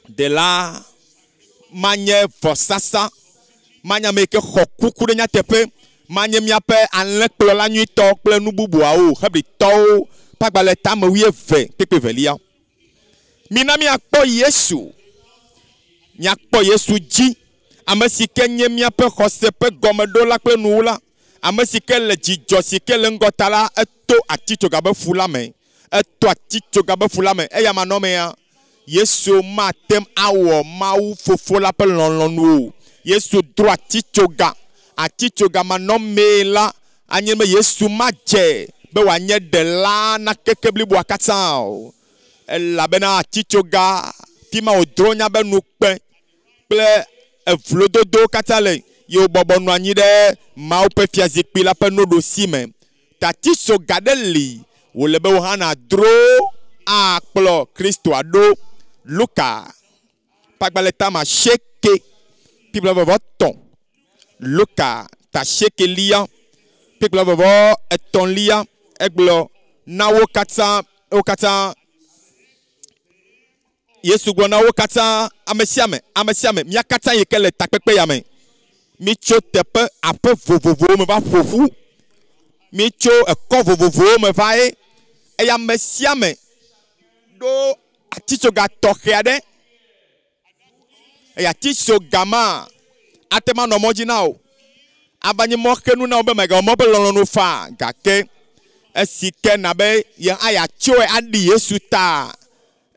Speaker 1: de la manye vɔsasa manye ame yi ke xɔ kuku ɖe nyateƒe manye miaƒe alẽkplɔla nyuitɔ kple nu bubuawo hebritɔwo ƒe agbalẽ tame 12 mina miakpɔ Yesu miakpɔ Yesu dzi ame si ke nye miaƒe xɔse ƒe gɔmeɖola kple nuwula ame si ke le dzidzɔ si ke le ŋgɔta la eto atitsoga be fu la me eto atitsoga be fu la me eya manɔmea Yesu matem awɔ mawu fofo la ƒe lɔlɔ̃nu o Yesu dro atitsoga manɔme la anye me Yesu madze be wòanye ɖela na keke bliboa katã o elabena atitsoga fi ma wòdro nya be nukpe kple evlododo katã le ye wòbɔbɔ nɔ anyi ɖe mawu ƒe fiazikpui la ƒe noɖosi me tatitsoga ɖe li wòle be wò hã nadro akplɔ Kristoa ɖo Luka ƒe agbalẽ tame 7:3 Luka ta 7 +3 egblɔ na wo katã Yesu gblɔ na wo katã ame sia ame mia katã yi ke le takpekpe ya me mitso teƒe aƒe vovovowo me va ƒoƒu mitso ekɔ vovovowo me va ye eye ame sia ame ɖo atitsoga tɔxɛ aɖe eye atitsoga ma ate ma nɔ mɔ dzi na o ava nye mɔ xe nu na wo be megawɔ mɔ ƒe lɔlɔ̃nu fa gake esi ke na be ye ayatsɔe aɖi Yesu ta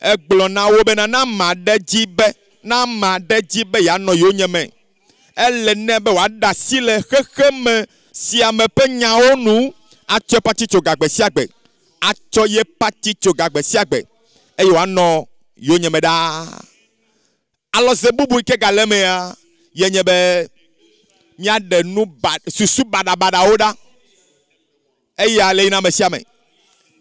Speaker 1: egblɔ na wo bena na ame aɖe dzi be yeanɔ yewo nye me ele ne be wòaɖe asi le xexeme sia me ƒe nyawo nu atsɔ eƒe atitsoga gbe sia gbe atsɔ ye ƒe atitsoga gbe sia gbe eye wòanɔ yewo nye me ɖaa alɔze bubu yi ke gale emea ye nye be míaɖe susu baɖabaɖawo ɖa eya le yina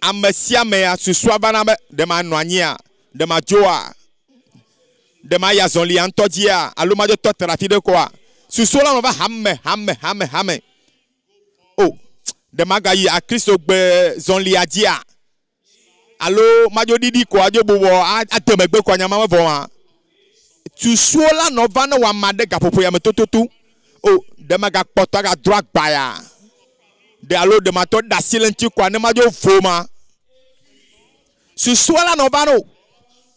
Speaker 1: ame sia mea susua vana be ɖe manɔ anyia ɖe madzoa ɖe mayi azɔlia ŋutɔ dzia alo madzo tɔ te ɖe afi ɖe koa susu la va hame o ɖe magayi akristo gbe zɔlia dzia alo madzo ɖiɖi ko adzo bobɔ ade megbe ko anyama mevɔ ma susu la nɔ va ne wɔ ame aɖe gaƒoƒo ya me tototo o ɖe magakpɔtɔ agadro agbaya de alo de mato da silenti kwa ne majo foma susu ala no vano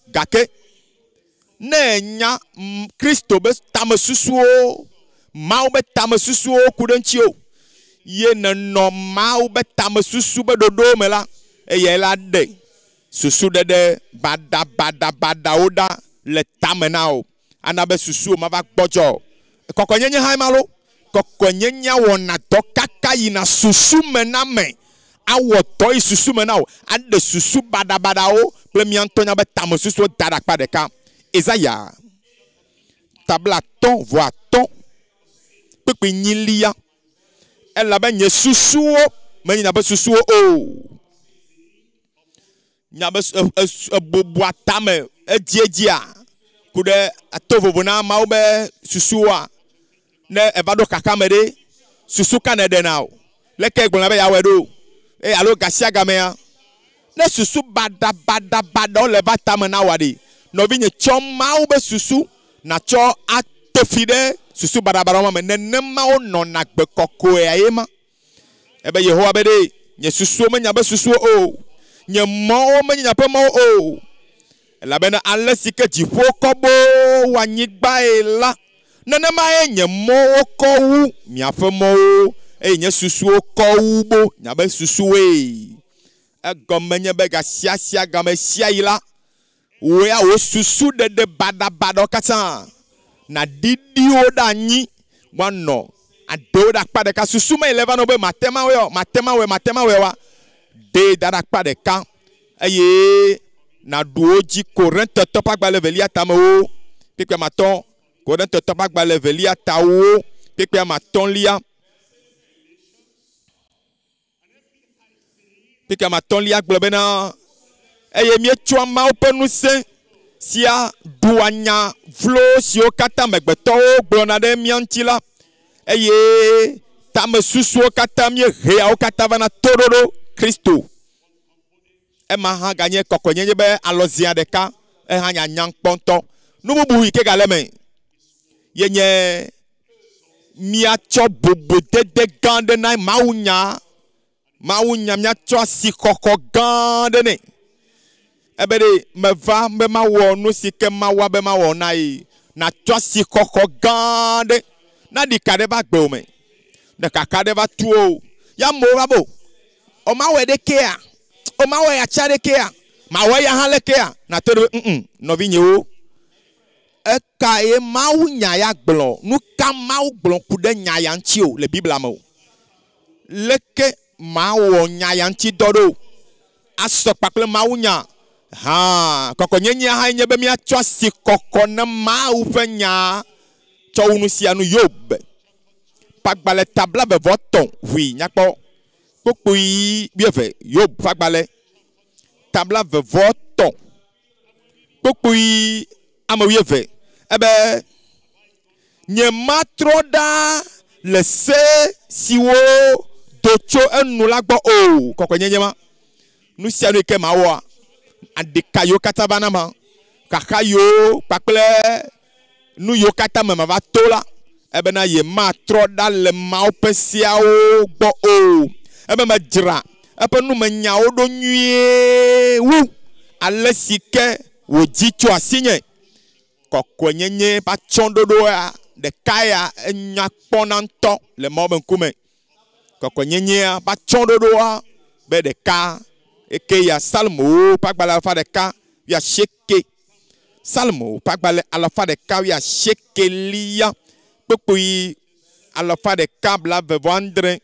Speaker 1: gake ne nya Kristo be tam susu o mau be tam susu o kudenchio ye ne no mau be tam susu be dodo mela e ye la de susu de bada oda le tamenao anabe susu ma va gbojo kokonyenye haimalo kokonyenye wona dokaka yina susu mename awo toy susu menao ade susu bada o plemi antonya be tam susu dada pa de ka Esaïa tabla ton voit ton pepe nyilia elle ba nye susu o me na be susu o nyabe boatame ediedia kude atovovona maube susua ne evado kakamede susu kanede now leke gbona be yawe do e alo gasia gamea ne susu bada le batame na wadi no vinye chom maube susu na cho atofide susu bada ma ne ma no na gbe kokoe ayema ebe Yehowa bede nye susu me nyabe susu o nye mo me nya pe mo o la bena alle sike jipo kobo wanyigba ela nana ma nye mo ko wu mia fe mo e nye susu ko wu bo nya be susu we e gomenye be ga sia ga me sia ila we a o susu de bada kata na didi o da nyi wano ado da pa de ka susu me 11 no be matema we wa de dara pa de ka eye na duoji Korinthe topa gba levelia tamo pipe maton Korinthe topa gba levelia tawo pipe maton lia globena eye mi twa ma openu se sia duanya vlo si o kata megbeto glona de miantila eye tam susu o kata mi he o kata vana tororo Kristo ema ha ganye kokonyenye be alozia de ka e ha nya nyankponto no bubu ike galeme yenye mia cho bobo de gande na maunya mia cho sikoko gande ne ebede meva be ma wo no sike ma wa be ma wo nai na cho sikoko gande na di kade ba gbe o me de kakade ba tuo ya mo babo o ma we de kea o ma we ya chare kea ma we ya hale kea na to no vinye o e ka e ma wu nya ya gblo nu ka ma wu gblo ku de nya ya nti o le bible ama o leke ma wo nya ya nti dodo aso pakle ma wu nya ha kokonyenye ha nye be mi atwa si kokona ma wu fe nya cho unu si anu yob pagbale tabla be voton oui nyakpo pokui bieve yob pagbale tabla be voton pokui amawieve ebe nye matroda le se siwo docho enu lagbo o kokonyenye ma nu si anu ke ma wa adika yo katabana ma kaka yo pakle nu yo kata me ma va tola ebe na ye ma troda le ma opesia o gbo o ebe ma jira ebe nu me nya o do nwie wu ale sike wo jicho asinye kokonyenye pa chondodo ya de kaya enya ponanto le mo ben kume kokonyenye pa chondodo a be de ka eke ya salmo pagbala fa de ka ya sheke salmo pagbale alafa de ka ya sheke liya pokui alafa de ka bla ve vendre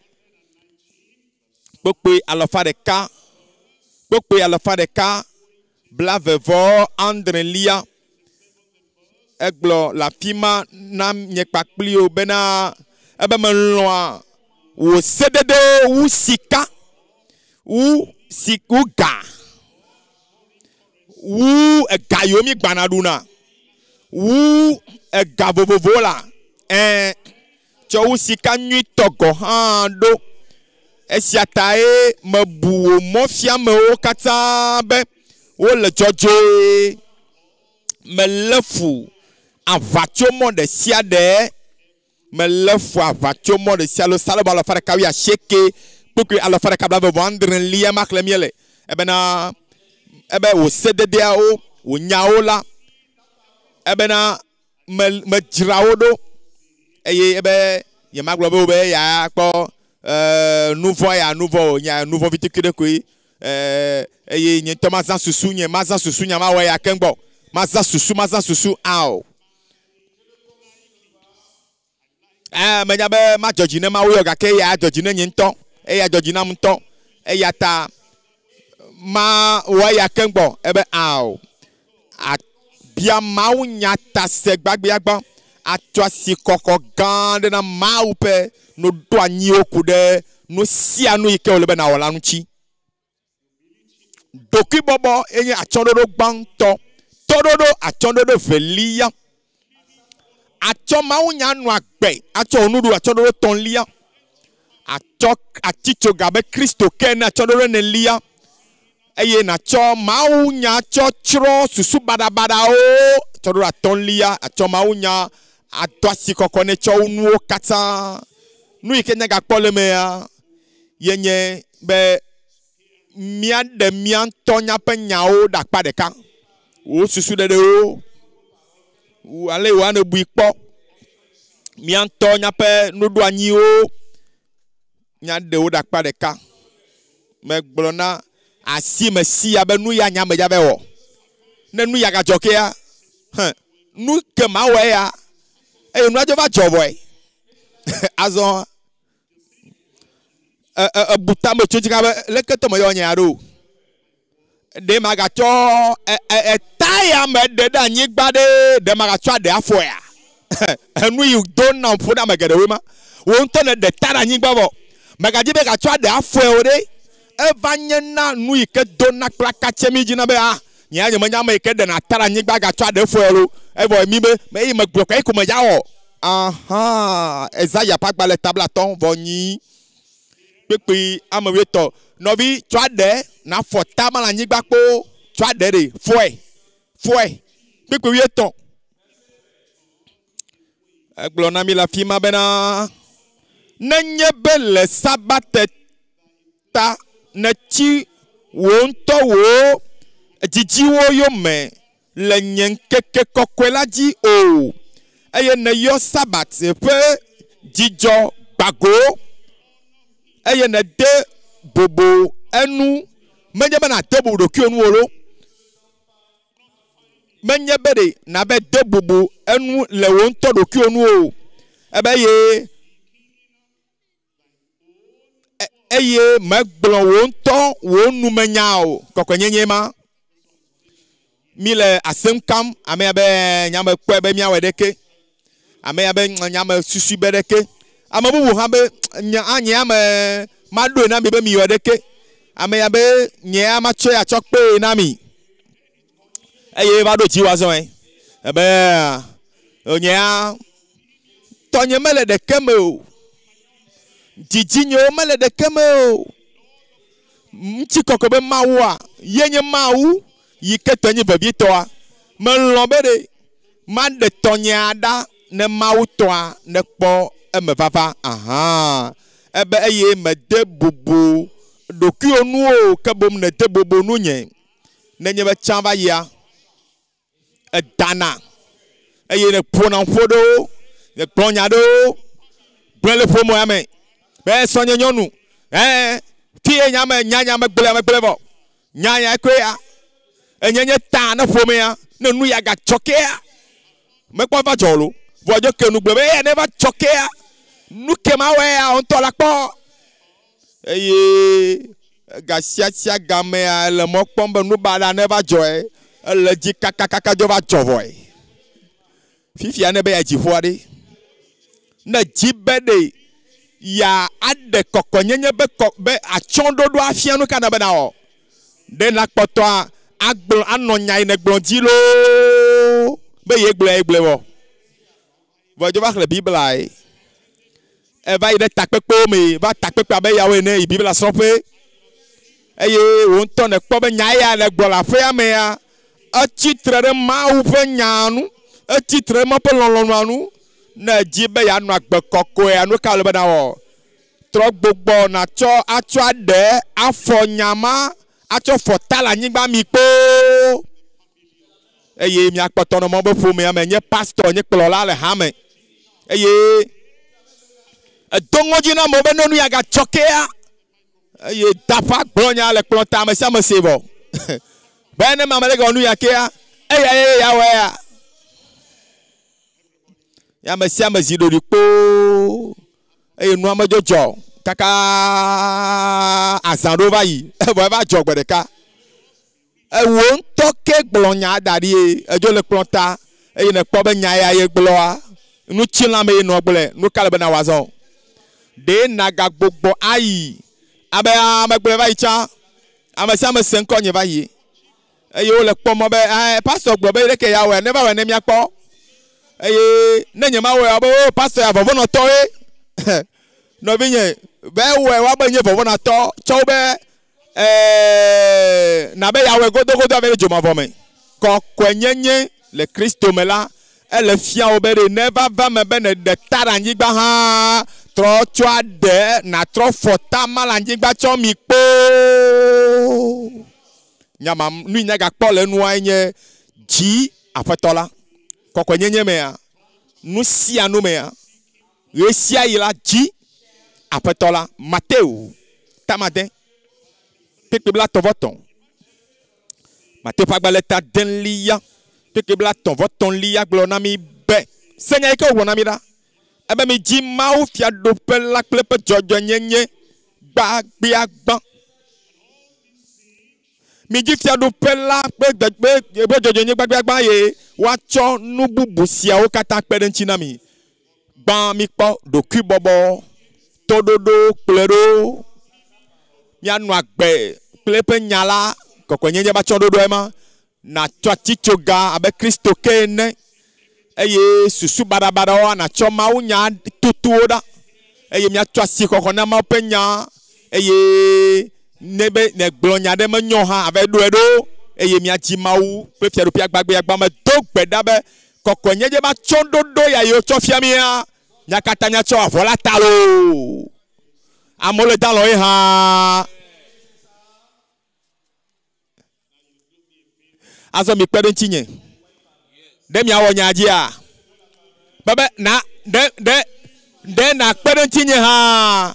Speaker 1: pokui alafa de ka bla ve vo andre liya eglo la fima nam nye pakpli o bena ebe me loa wo sedede wu sika wu ga wu ega yomi gbanaduna wu ega vovovola cho wu sika nyi togo hando esiatae mebuo mofia me o kata be wo le jojo me lefu avachomo de siade me lefu avachomo de sialo salaba la fara kawia sheke kpukui ala fara kabla ve vandre lia makle miele ebena ebe wo sededea wo nyawo la ebena me dzrawo do eye ebe ye maglo be ya kpo nouveau ya nouveau nya nouveau vitikide koi eye nye to mazan susu nya ma wa ya kengbo mazan susu aw me nya be ma jojine ma wo ga ke ya jojine nye nto e ya jojina mto e ya ta ma wa ya kengbo ebe aw bia mawu nya ta se gbagbe agba atwa si koko gande na mawu pe no do anyi okude no si anu ike olebe na wala nuchi doki bobo enye achondodo gbanto tododo achondodo velia acho mawu nya nu agbe acho onudu achondodo tonlia acho aticho gabe Kristo ken achondodo nelia eye na cho mawu nya cho chro susu badabada o achondodo atonlia acho mawu nya atwasi kokone cho unu kata nu ikenya gakpole me ya yenye be mia de mia tonya pe nyao dakpa deka o susu de o ale wa na bu ipo mia tonya pe nudu anyi o nya de o dakpa deka me gblona asi me si ya be nu ya nya me ja be wo na nu ya ga joke ya nu ke ma we ya e nu ajo ba joboy azon buta me chujika leketo mo yonya ro de magacho taya me de da nyigba de magacho de afo ya enu you don na mfu na megede we ma won to ne de tara nyigba bo magaji be gacho de afo e ore evanye na nu ike don na klaka chemi jina be nya nya manya me ke de na tara nyigba gacho de afo ero e bo mi me yi me gbokwa iku me ja wo aha Isaiah pa gba le tablaton vonyi pepe amaweto nobi twade na fota mala nyigba po twade re foi pepe wieton glona mi la fima bena nenye bele sabate ta na chi wonto wo jiji wo yo me le nyenkeke kokwela ji o eye ne yo sabat pe jijo bago eye ne de bobo enu menye be na de bobo ki onu olo menye be de na be de bobo enu le won to do ki onu o ebe ye eye megblo won to won nu menya o kokwenyenye ma mi le asemkam ame be nyame kwe be mia wedeke ame be nyame susu be deke ame bubu ha be anya ame madu na be mi wedeke ame ya be nya ma cho ya chokpe na mi eye ba do ji wa so ebe onya tonye mele de keme o jijinyo mele de keme o mchi kokobe mawu a yenye mawu yike tonye babi to a melobere man de tonye ada ne mawu to a ne kpo eme papa aha ebe eye me de bubu doki onu o kebom ne de bubu nu nye ne nye be chamba ya dana eye ne pona fodo ne kponya do brele fomo ame be sonye nyonu tie nyame nyanya me gbele bo nyanya kwea enyenye ta na fomo ya ne nu ya ga chokea me kwa va jolo vojo ke nu gbele e ne va chokea nu ke ma we ya on to la po eye ga sia game ya le mo pombe nu bada ne va joy le ji kaka jo va jovoy fifi ane be ya jifuade na jibede ya ade kokonyenye be achondo do afianu kana be na o de na poto agbo anonya ine gbonji lo be ye gble wo vojo va le bible ai e va ide takpepo me va takpepo be yawe ne bible sope eye won to ne kpo be nyaaya le gbo la fe ame ya a titre de ma u fe nyanu a titre ma pe lolonu anu na jibe ya nu agbe kokko ya nu ka le be na wo trɔ gbogbo na tsɔ atsɔ aɖe afɔ nyama atsɔ fɔ ta le anyigba mi kpoo eye miakpɔtɔ nɔ mɔ be ƒomea me nye pastor nye kplɔla le hame eye edo ŋɔdzi na mo be ne nu ya gatsɔ kea eye daƒa gblɔnya le kplɔ ta ame sia ame se vɔ be ne ame ɖe gɔ nu ya kea eya ye ya wɔya ya ame sia ame zi ɖoɖi kpoo eye nua me dzɔdzɔ kaka azã ɖo va yi evɔ eva dzɔ gbe ɖeka ewo ŋutɔ ke gblɔ nya da ɖi ye edzo le kplɔ ta eye ne kpɔ be nya ya ye gblɔa nutsila me ye nɔ gblɔe nu ka le be na wazɔ ɖe naga gbogbo ayi abe ame gblɔe va yi tsã ame sia ame se ŋkɔ nye va yi eye wole kpɔ mɔ be pastor gblɔ be ɖeke ya wɔ ne va wɔ ne miakpɔ eye ne nye ma wɔ be o pastor ya vɔvɔnɔtɔ nɔvinye be wɔ wa be nye vɔvɔnɔtɔ tsɔ be na be ya wɔ godogodo ave dzomavɔ me kɔkɔe nyenye le Kristo me la ele fia wo be ɖe ne va va me be ne ɖe ta ɖe anyigba hã trɔ tsɔ aɖe na trɔ fɔ tama le anyigba tsɔ mi kpoo nyama nu nya gakpɔ le nua nye dzi aƒetɔ la kɔkɔe nyenye mea nu sia nu mea ɣe sia yi la dzi aƒetɔ la Mateo tamade pekpe bla tɔvɔtɔn Mateo ƒe agbalẽ ta denlia pekpe bla tɔvɔtɔnlia gblɔ na mi be senya yi ke wɔ na mi ɖa ebe mi dzi mawu fiaɖoƒe la kple eƒe dzɔdzɔnyenye gbagbea gbã mi dzi fiaɖoƒe la kple eƒe dzɔdzɔnyenye gbagbea gbã ye woatsɔ nu bubu siawo katã kpe ɖe ŋuti na mi gbã mi kpɔ ɖokuibɔbɔ toɖoɖo kple ɖo mianɔ agbe kple eƒe nya la kɔkɔenyenye ba tsɔ ɖoɖo ema natsɔ atitsoga abe Kristo ke ene eye susu baɖabaɖawo natsɔ mawu nya tutuwo ɖa eye miatsɔ asi xɔxɔ na mawu ƒe nya eye ne be ne gblɔ nya ɖe menyɔ hã ava ɖoe ɖo eye miadzi mawu kple fiaɖoƒe agbagbe agbame do gbe ɖa be kɔkɔenyenye ba tsɔ ɖoɖo ya yiwo tsɔ fia mia nya katã miatsɔ avɔ la ta lo amewo le dalɔ ye hã azɔ mi kpe ɖe ŋuti nye ɖe miawɔ nya dzia bebe na ɖe na kpe ɖe ŋuti nye hã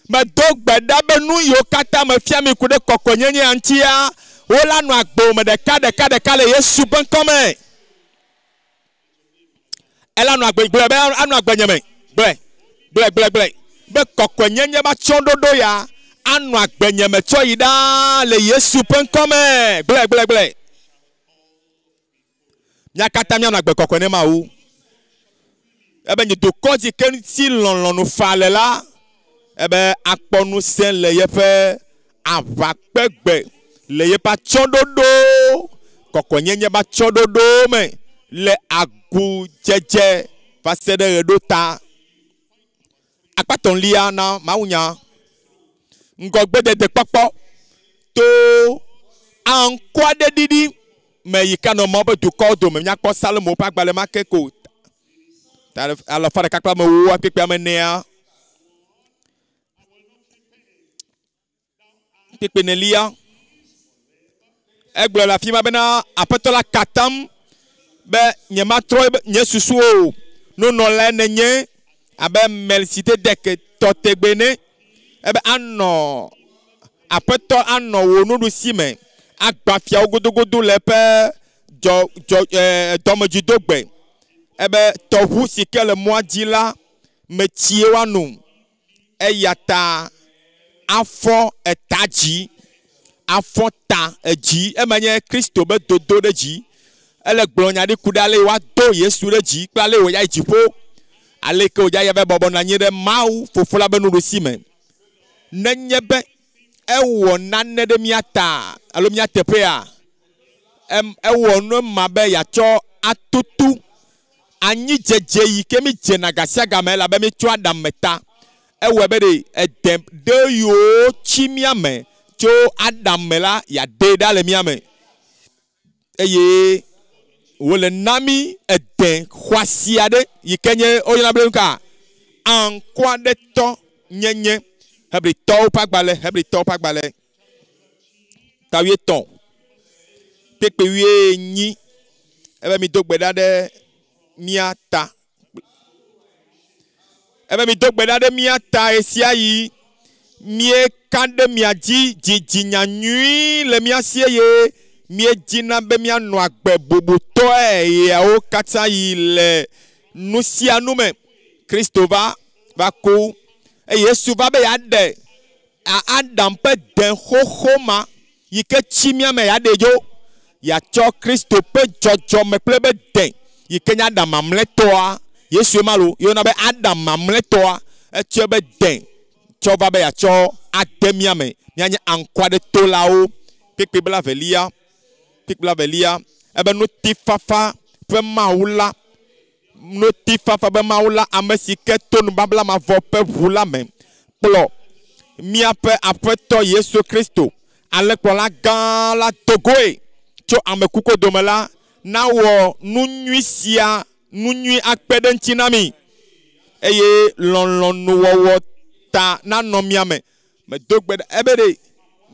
Speaker 1: medo gbe ɖa be nu yiwo katã me fia mi ku ɖe kɔkɔenyenye ŋutia wola nɔ agbo me ɖeka le Yesu ƒe ŋkɔme ela nɔ agbe gblɔe be anɔ agbe nye me gblɔe be kɔkɔenyenye ba tsɔ ɖoɖo ya anɔ agbe nye me tsɔ yi ɖa le Yesu ƒe ŋkɔme gblɔe mia katã mianɔ agbe kɔkɔe ne mawu ebe nye dukɔ dzi ke si lɔlɔ̃nu fa le la ebe akpɔ ŋusẽ le yeƒe aʋakpegbe le yeƒe atsɔɖoɖo kɔkɔenyenye ba tsɔɖoɖo me le agudzedze va se ɖe ɣe ɖo ta akpatɔlia na mawunya ŋgɔgbedede kpɔkpɔ to aŋkɔ aɖe ɖiɖi me yi ka nɔ mɔ be dukɔwo dome miakpɔ Salomo ƒe agbalẽ ma ke ko alɔfa ɖeka kple ame ewo akpekpe ame enea kpekpe nelia egblɔ le afi ma bena aƒetɔ la katam be nye matrɔ nye susu o nunɔla nenye abe Melchizedek tɔtegbe ne ebe anɔ aƒetɔ anɔ wo nuɖusi me agba fiawo godogodo le eƒe dɔmedzidogbe ebe tɔʋu si ke le mɔa dzi la metsie woanu eya ta afɔ eta dzi afɔ ta edzi emenye Kristo be dodo ɖe dzi ele gblɔ nya ɖi ku ɖe ale woado Yesu ɖe dzi kple ale wòya yi dziƒo ale ke wòya ya va bɔbɔ nɔ anyi ɖe Mawu Fofo la be nuɖusi me nenye be ewɔ nane ɖe mía ta alo mía teƒea ewɔ nu ma be yatsɔ atutu anyi dzedze yi ke mi dzena gasia game elabe mi tsɔ aɖame ta ewɔ be ɖe ede ɖe yiwo tsi mía me tso aɖame la yaɖe ɖa le mía me eye wole na mi ede xɔasi aɖe yi ke nye oyɔna be nuka aŋkɔ aɖe tɔ nyenye hebri tɔwo pagbale tawie tɔn kpekpe wie nyi ebe mi do gbe ɖa ɖe mia ta esia yi mie ka ɖe mia dzi dzidzinya nyui le mia sie ye mie dzina be mia nɔ agbe bobotɔ yawo katã yi le nu sia nu me Kristo va ko eye Yesu va be ya ɖe Adam ƒe den xoxo ma yi ke tsi mia me ya ɖe dzo ya tsɔ Kristo ƒe dzɔdzɔme kple be den yi ke nya Adam mamlɛtɔa Yesu malo yona be Adam mamlɛtɔa etsɔ be den tsɔ va be ya tsɔ ade mia me mianye ankwa ɖe to lawo kpekpe bla velia ebe ŋutifafa ƒe Mawu la ame si ke to nubabla mavɔ ƒe ʋu la me kplɔ miaƒe aƒetɔ Yesu Kristo alẽkplɔla gã la dogoe tso ame kuku dome la nawɔ nu nyui sia nu nyui akpe ɖe ŋuti na mi eye lɔlɔ̃nuwɔwɔ ta nanɔ mia me medo gbe ɖe ebe ɖe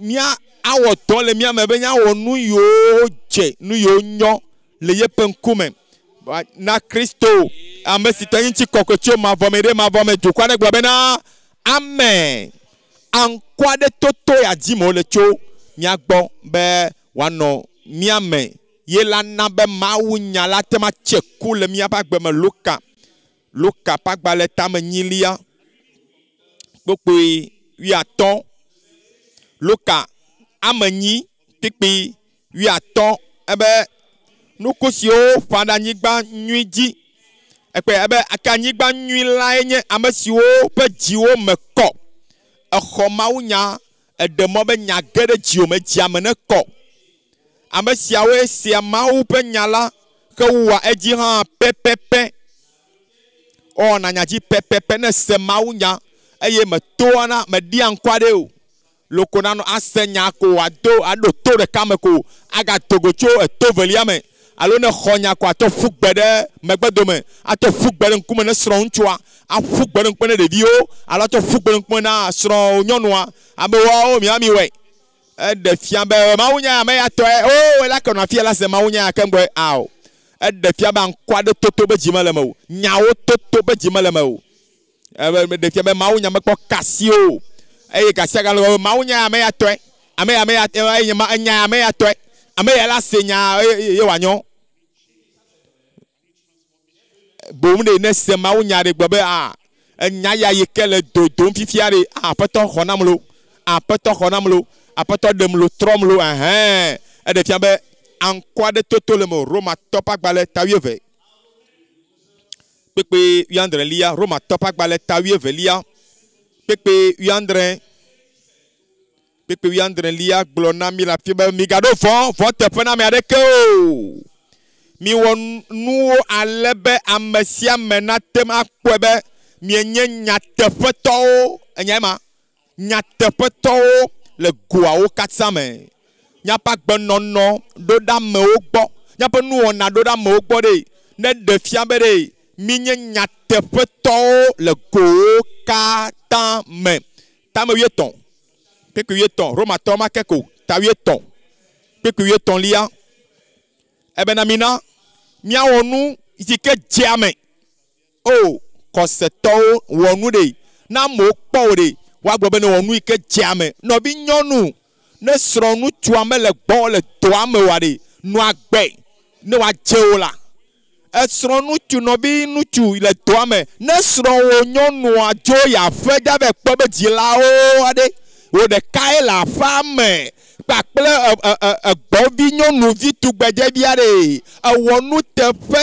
Speaker 1: mia awɔ dɔ le mia me be miawɔ nu yiwo dze nu yiwo nyɔ le yeƒe ŋkume na Kristo ame si te ŋuti kɔkɔe tso mavɔ me ɖe mavɔ me dukɔ aɖe gblɔ bena amen ankɔ aɖe toto ya dzi me wole tso mia gbɔ be wòanɔ mia me ye la na be Mawu nya la te ma tse ku le miaƒe agbe me Luka ƒe agbalẽ tame nyilia kpokpoe 15 Luka ame nyi kpekpe 15 ebe nuku siwo ƒã ɖe anyigba nyui dzi ekpe ebe ake anyigba nyui lae nye ame siwo ƒe dziwo me kɔ exɔ Mawu nya eɖe mɔ be nya ge ɖe dziwo me dzia me ne kɔ ame siawoe sea Mawu ƒe nya la ke wua edzi hã pɛpɛpɛ ɔwɔna nya dzi pɛpɛpɛ ne se Mawu nya eye metoana meɖia ŋkua ɖe o loko nanɔ ase nya ko aɖo to ɖeka me ko agadogo tso eto velia me alo ne xɔ nya ko atɔ ƒu gbe ɖe megbedome atɔ ƒu gbe ɖe ŋkume ne srɔ̃ ŋutsua aƒu gbe ɖe ŋkume ne ɖeviwo alo atɔ ƒu gbe ɖe ŋkume na srɔ̃ nyɔnua amewo miami wɔe eɖe fia be Mawu nya ame ya tɔe o ela kenɔ afia la se Mawu nya ke ŋgɔe ao eɖe fia be ankɔ aɖe toto be dzime le me o nyawo toto be dzime le me o eɖe fia be Mawu nya mekpɔ kasi o eye gasia gale Mawu nya ame ya tɔe ame ya nya ame ya tɔe ame ya la se nya ye wanyɔ bomu de ne se Mawu nya de gbe be enya ya yi ke le dodom fifia de aƒetɔ xɔnam lo aƒetɔ ɖem lo trɔm lo eɖe fia be ankɔ aɖe toto le me Romatɔ ƒe agbalẽ ta 20 kpekpe 19 Romatɔ ƒe agbalẽ ta 20 kpekpe 19 lia gblɔ na mi le afi be migaɖo vɔ teƒe na mi aɖeke o miwɔ nuwo ale be ame sia ame natem akpɔe be mienye nyateƒetɔwo enya ma nyateƒetɔwo le goawo katã me miaƒe agbenɔnɔ ɖo ɖe amewo gbɔ miaƒe nuwɔna ɖo ɖe amewo gbɔ ɖe ne ɖe fia be ɖe minye nyateƒetɔwo le gowo katã me tame 8 kpekpe 8 Romatɔ ma keko ta 8 kpekpe 8 lia ebe na mina miawɔ nu si ke dzea me o kɔsetɔwo wɔ nu ɖe na amewo kpɔ o ɖe woagblɔ be ne wɔ nu yi ke dzea me nɔvi nyɔnu ne srɔ̃ ŋutsua mele gbɔ le doa me wa ɖe nu agbe ne woadze o la esrɔ̃ ŋutsu nɔvi ŋutsu le doa me ne srɔ̃ wo nyɔnua dzo yaƒe dave kpɔ be dzilawo aɖe wo ɖekae le aƒea me kpakple egbɔvi nyɔnuvi tugbedzevi aɖe ewɔ nuteƒe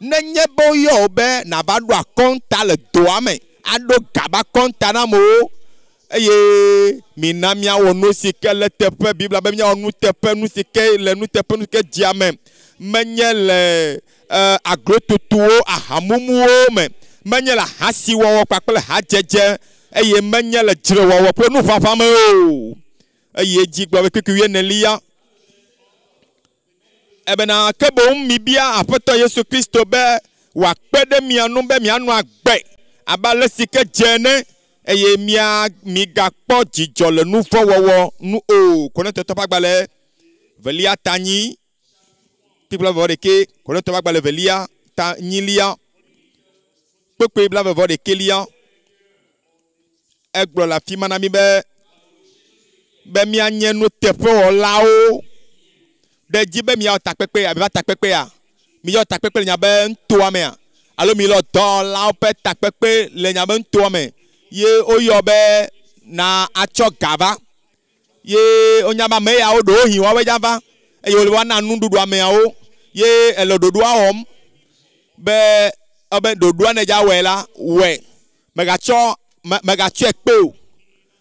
Speaker 1: nenye be woyɔ be nava ɖo akɔnta le doa me aɖo gaba kɔnta na amewo eye mina miawɔ nu si ke le teƒe Biblia be miawɔ nuteƒe nu si ke le nuteƒe nu si ke dzia me menye le aglotutuwo ahamumuwo me menye le ahasiwɔwɔ kpakple hadzedze eye menye le dzrewɔwɔ kple nuƒaƒa me o eye dzi gblɔ be kpekpe 14 ebena ke boŋ mi bia aƒetɔ Yesu Kristo be wòakpe ɖe mia nu be mianɔ agbe abe ale si ke dze ene eye mi gakpɔ dzidzɔ le nu vɔ wɔwɔ nu o Korinthotɔ ƒe agbalẽ velia tanyi kple blaeve-vɔ-ɖekɛ Korinthotɔ ƒe agbalẽ velia tanyilia kpekpe blaeve-vɔ-ɖekɛlia egblɔ le afi ma na mi be mianye nuteƒewɔlawo ɖe dzi be miawɔ takpekpe abe va takpekpea miyɔ takpekpe le nya be ŋutoa mea alo mi lɔ dɔwɔlawo ƒe takpekpe le nya be ŋutoa me ye woyɔ be na atsɔ gava ye wonya be ame yawo ɖewo hi woawo dzava eye wole woana nuɖuɖu ameawo ye ele ɖoɖoa wɔm be ebe ɖoɖoa ne dza wɔe la wɔe megatsɔe kpe o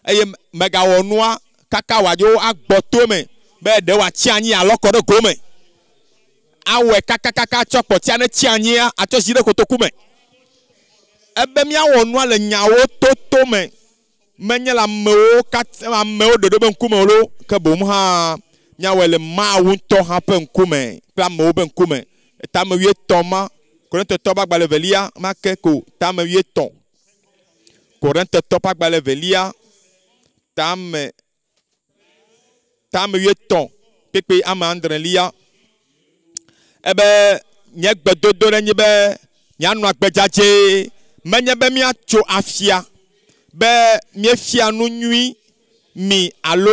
Speaker 1: eye megawɔ nua kaka wòadzo agbɔ to me be ɖe wòatsi anyi alo kɔ ɖe go me awɔe kakakaka tsɔ kpɔtia ne tsi anyia atsɔ zi ɖe kotoku me ebe miawɔ nua le nyawo toto me menye le amewo ɖoɖo be ŋkume lo ke boŋ hã miawɔe le Mawu ŋutɔ hã ƒe ŋkume kple amewo ƒe ŋkume tame 8 ma Korinthotɔ ƒe agbalẽ velia ma ke ko tame 8 Korinthotɔ ƒe agbalẽ velia tame 8 kpekpe ame adrelia ebe nye gbedodo ɖe nye be mianɔ agbedzadzɛ menye be miatso afia be miefia nu nyui mi alo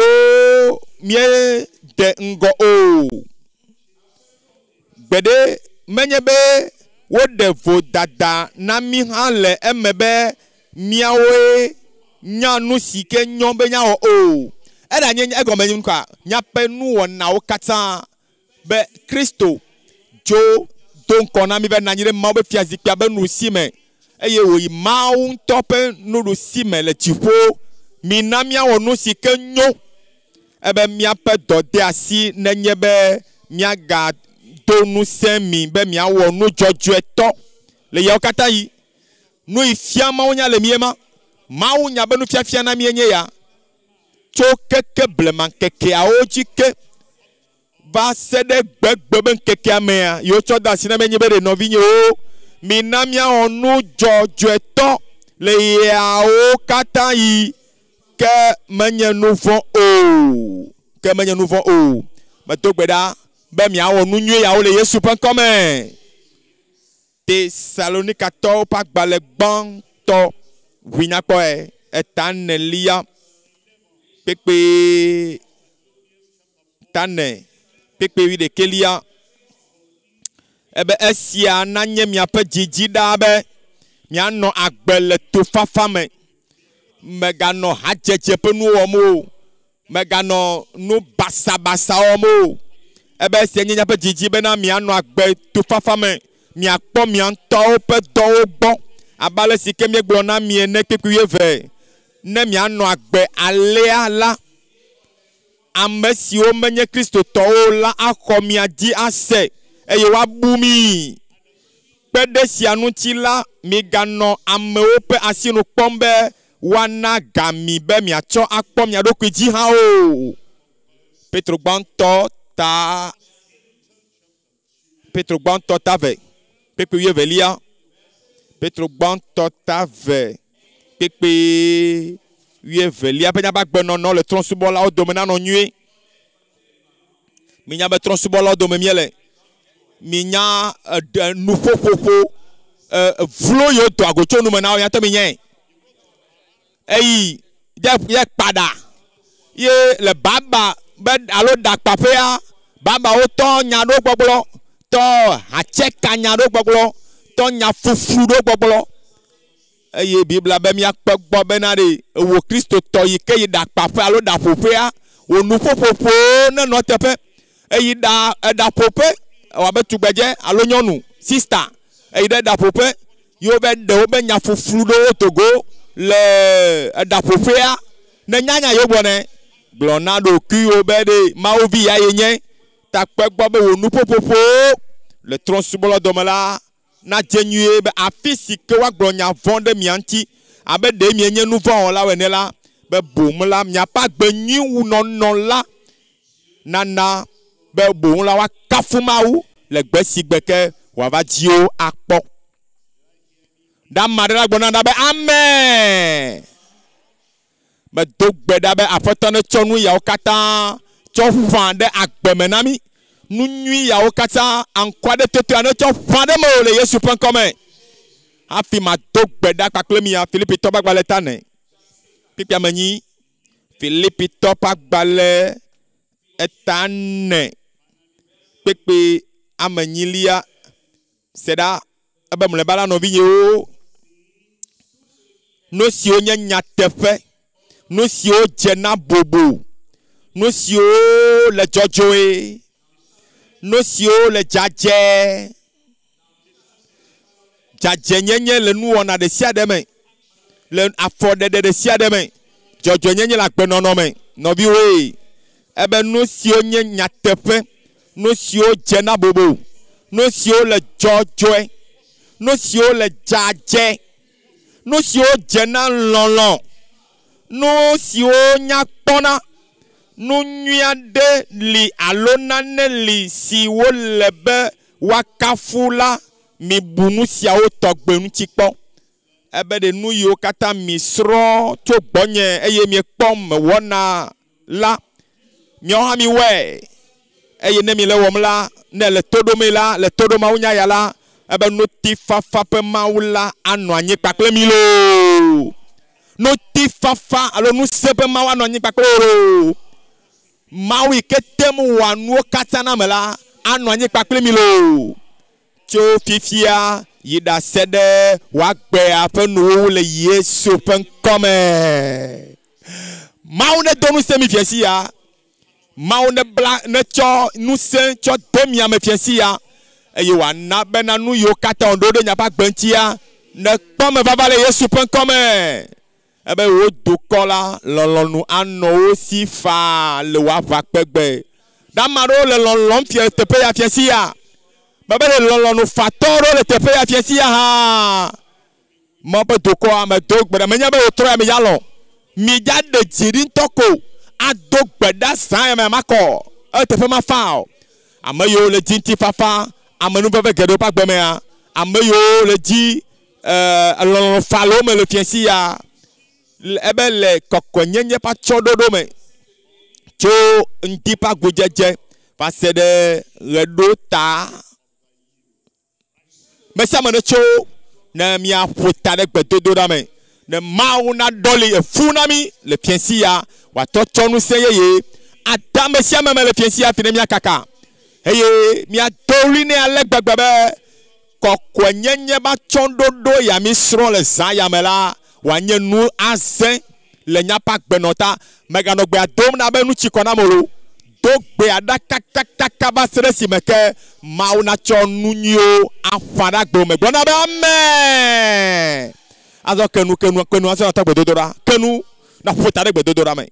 Speaker 1: miede ŋgɔ o gbede menye be woɖe vodada na mi hã le eme be miawoe nya nu si ke nyɔ be nyawɔ o eɖanye egɔme nye nuka miaƒe nuwɔnawo katã be Kristo dzo do ŋkɔ na mi be nanyi ɖe Mawu be fiazikpia be nuɖusime eye wòyi Mawu ŋutɔ ƒe nuɖusime le dziƒo mina miawɔ nu si ke nyo ebe miaƒe dɔ de asi nenye be miagado ŋusẽ mi be miawɔ nu dzɔdzɔetɔ le yawo katã yi nu yi fia Mawu nya le mie ma Mawu nya be nufiafia na mie nye ya tso keke blema ŋkekeawo dzi ke va se ɖe gbegbe be ŋkekea mea yewo tsɔ de asi na be nye be ɖe nɔvinyewo mina miawɔ nu dzɔdzɔetɔ le yawo katã yi ke menye nu vɔ̃ o medo gbe ɖa be miawɔ nu nyui yawo le Yesu ƒe ŋkɔ me Tesalonikatɔwo ƒe agbalẽ gbãtɔ ʋuinyakpɔe eta 4 kpekpe tane kpekpe 11 ebe esia nanye miaƒe dzidzi ɖa be mianɔ agbe le tofafa me meganɔ hadzedze ƒe nu wɔm o meganɔ nu basabasa wɔm o ebe esia nye miaƒe dzidzi bena mianɔ agbe tofafa me miakpɔ mia ŋutɔwo ƒe dɔwo gbɔ abe ale si ke miegblɔ na mi ene kpekpe 12 ne mianɔ agbe alea la ame siwo menye kristotɔwo la axɔ mia dzi ase eye woabu mi kpe ɖe sia ŋuti la miganɔ amewo ƒe asinu kpɔm be woana ga mi be miatsɔ akpɔ mia ɖokui dzi hã o Petro gbãtɔ ta ve kpekpe 12 Petro gbãtɔ ta ve kpekpe 12 be nyaba gbenɔnɔ le trɔ̃subɔlawo dome nanɔ nyuie minya be trɔ̃subɔlawo dome miele minya nuƒoƒoƒo vlo yewo do agotso nume na wo nyatɔ minyae eyi ye kpaɖa ye le baba be alo ɖakpaƒea babawo tɔ nya ɖo gbɔgblɔ tɔ hatseka nya ɖo gbɔgblɔ tɔ nya fufu ɖo gbɔgblɔ eye Biblia be miakpe gbɔ bena ɖe wo kristotɔ yi ke yi ɖakpaƒe alo ɖaƒoƒea wo nuƒoƒoƒo nenɔ teƒe eyi ɖaƒoƒe wabe tugbedze alo nyɔnu sista eyi ɖe ɖaƒoƒe yiwo be ɖewo be nya fufu ɖo togo le ɖaƒoƒea ne nyanya yewo gbɔnɛ gblɔ na ɖokuiwo be ɖe Mawu vi ya ye nye takpe gbɔ be wo nuƒoƒoƒo le trɔ̃subɔlɔ dome la na dze nyuie be afi si ke woagblɔ nya vɔ̃ ɖe mia ŋuti abe ɖe mienye nu vɔ̃ wɔla ene la be boŋ la miaƒe agbe nyui nɔnɔ la nana be boŋ la woakafu Mawu le gbe si gbe ke wòava dziwo akpɔ. Da ma ɖe la gbɔna da be amen. me do gbe da be aƒetɔ ne tsɔ nu yawo katã tsɔ ƒã ɖe agbe me na mi nu nyui yawo katã ankwa ɖe toto ne tsɔ ƒã ɖe me o le Yesu ƒe ŋkɔ me hafi ma do gbe da kpakple mi ya Filipitɔ ƒe agbalẽ ta ne pipia me nyi Filipitɔ ƒe agbalẽ eta ne kpekpe ame nyilia se ɖa ebe mlɔeba la nɔvinyewo nu siwo nye nyateƒe nu siwo dze na bobo nu siwo le dzɔdzɔe nu siwo le dzadze dzadzenyenye le nuwɔna ɖe sia ɖe me le afɔɖeɖe ɖe sia ɖe me dzɔdzɔnyenye le agbenɔnɔ me nɔviwoe ebe nu siwo nye nyateƒe nu siwo dze na bobo nu siwo le dzɔdzɔe nu siwo le dzadze nu siwo dze na lɔlɔ nu siwo nya kpɔna nu nyui aɖe li alo nane li siwo le be wakafu la mi bu nu siawo tɔgbe ŋuti kpɔ ebe de nu yiwo katã mi srɔ̃ tso gbɔnye eye mi kpɔm mewɔna la miawo hã mi wɔe eye ne mi le wɔm la ne le toɖome la le toɖomawo nya ya la ebe ŋutifafa ƒe Mawu la anɔ anyi kpakple mi lo ŋutifafa alo ŋusẽ ƒe Mawu anɔ anyi kpakple wo Mawu yi ke tem wɔa nuwo katã na me la anɔ anyi kpakple mi lo tso fifia yi ɖase ɖe wòagbea ƒe nuwo le Yesu ƒe ŋkɔ me Mawu ne do ŋusẽ mi fiesi ya Mawu ne bla ne tsɔ ŋusẽ tsɔ de mia me fiesi ya eye wòana bena nu yiwo katã wòɖo ɖe miaƒe agbe ŋutia ne kpɔ me vava le Yesu ƒe ŋkɔ me ebe wo dukɔ la lɔlɔnu anɔ wo si faa le wòaʋakpegbe ame aɖewo le lɔlɔm fia teƒe ya fiesi ya bebe le lɔlɔnu fatɔ ɖewo le teƒe ya fiesi ya hã mɔ ƒe dukɔa me do gbe ɖa menye be wotrɔ ya me ya lɔ mi dza ɖe dzi ɖi ŋutɔ ko ado gbe ɖa zã ya me makɔ teƒe ma fa o ame yiwo le dzi ŋutifafa ame nuveve geɖewo ƒe agbe mea ame yiwo le dzi lɔlɔnu falowo me le fiesi ya ebe le kɔkɔenyenye ƒe atsɔɖoɖo me tso ŋdi ƒe agudzedze va se ɖe ɣeɖo ta me sia me ne tso ne miaƒo ta ɖe gbedodoɖa me ne Mawu na ɖɔli efu na mi le fiesi ya wòatɔ tsɔ ŋusẽ yeye ada me sia me le fiesi ya fi ne miakaka eye miado ɣli ne ale gbegbe be kɔkɔenyenye ƒe atsɔɖoɖo ya mi srɔ̃ le zã ya me la wòanye nu azẽ le nyaƒe agbenɔta meganɔ gbea dom na be nu tsi kɔ na me lo do gbea ɖa kakakaka va se ɖe esime ke Mawu natsɔ nu nyuiwo aƒã ɖe agbe me gblɔna be amen azɔ kenu azɔ natɔ gbedodoɖa kenu na ƒo ta ɖe gbedodoɖa me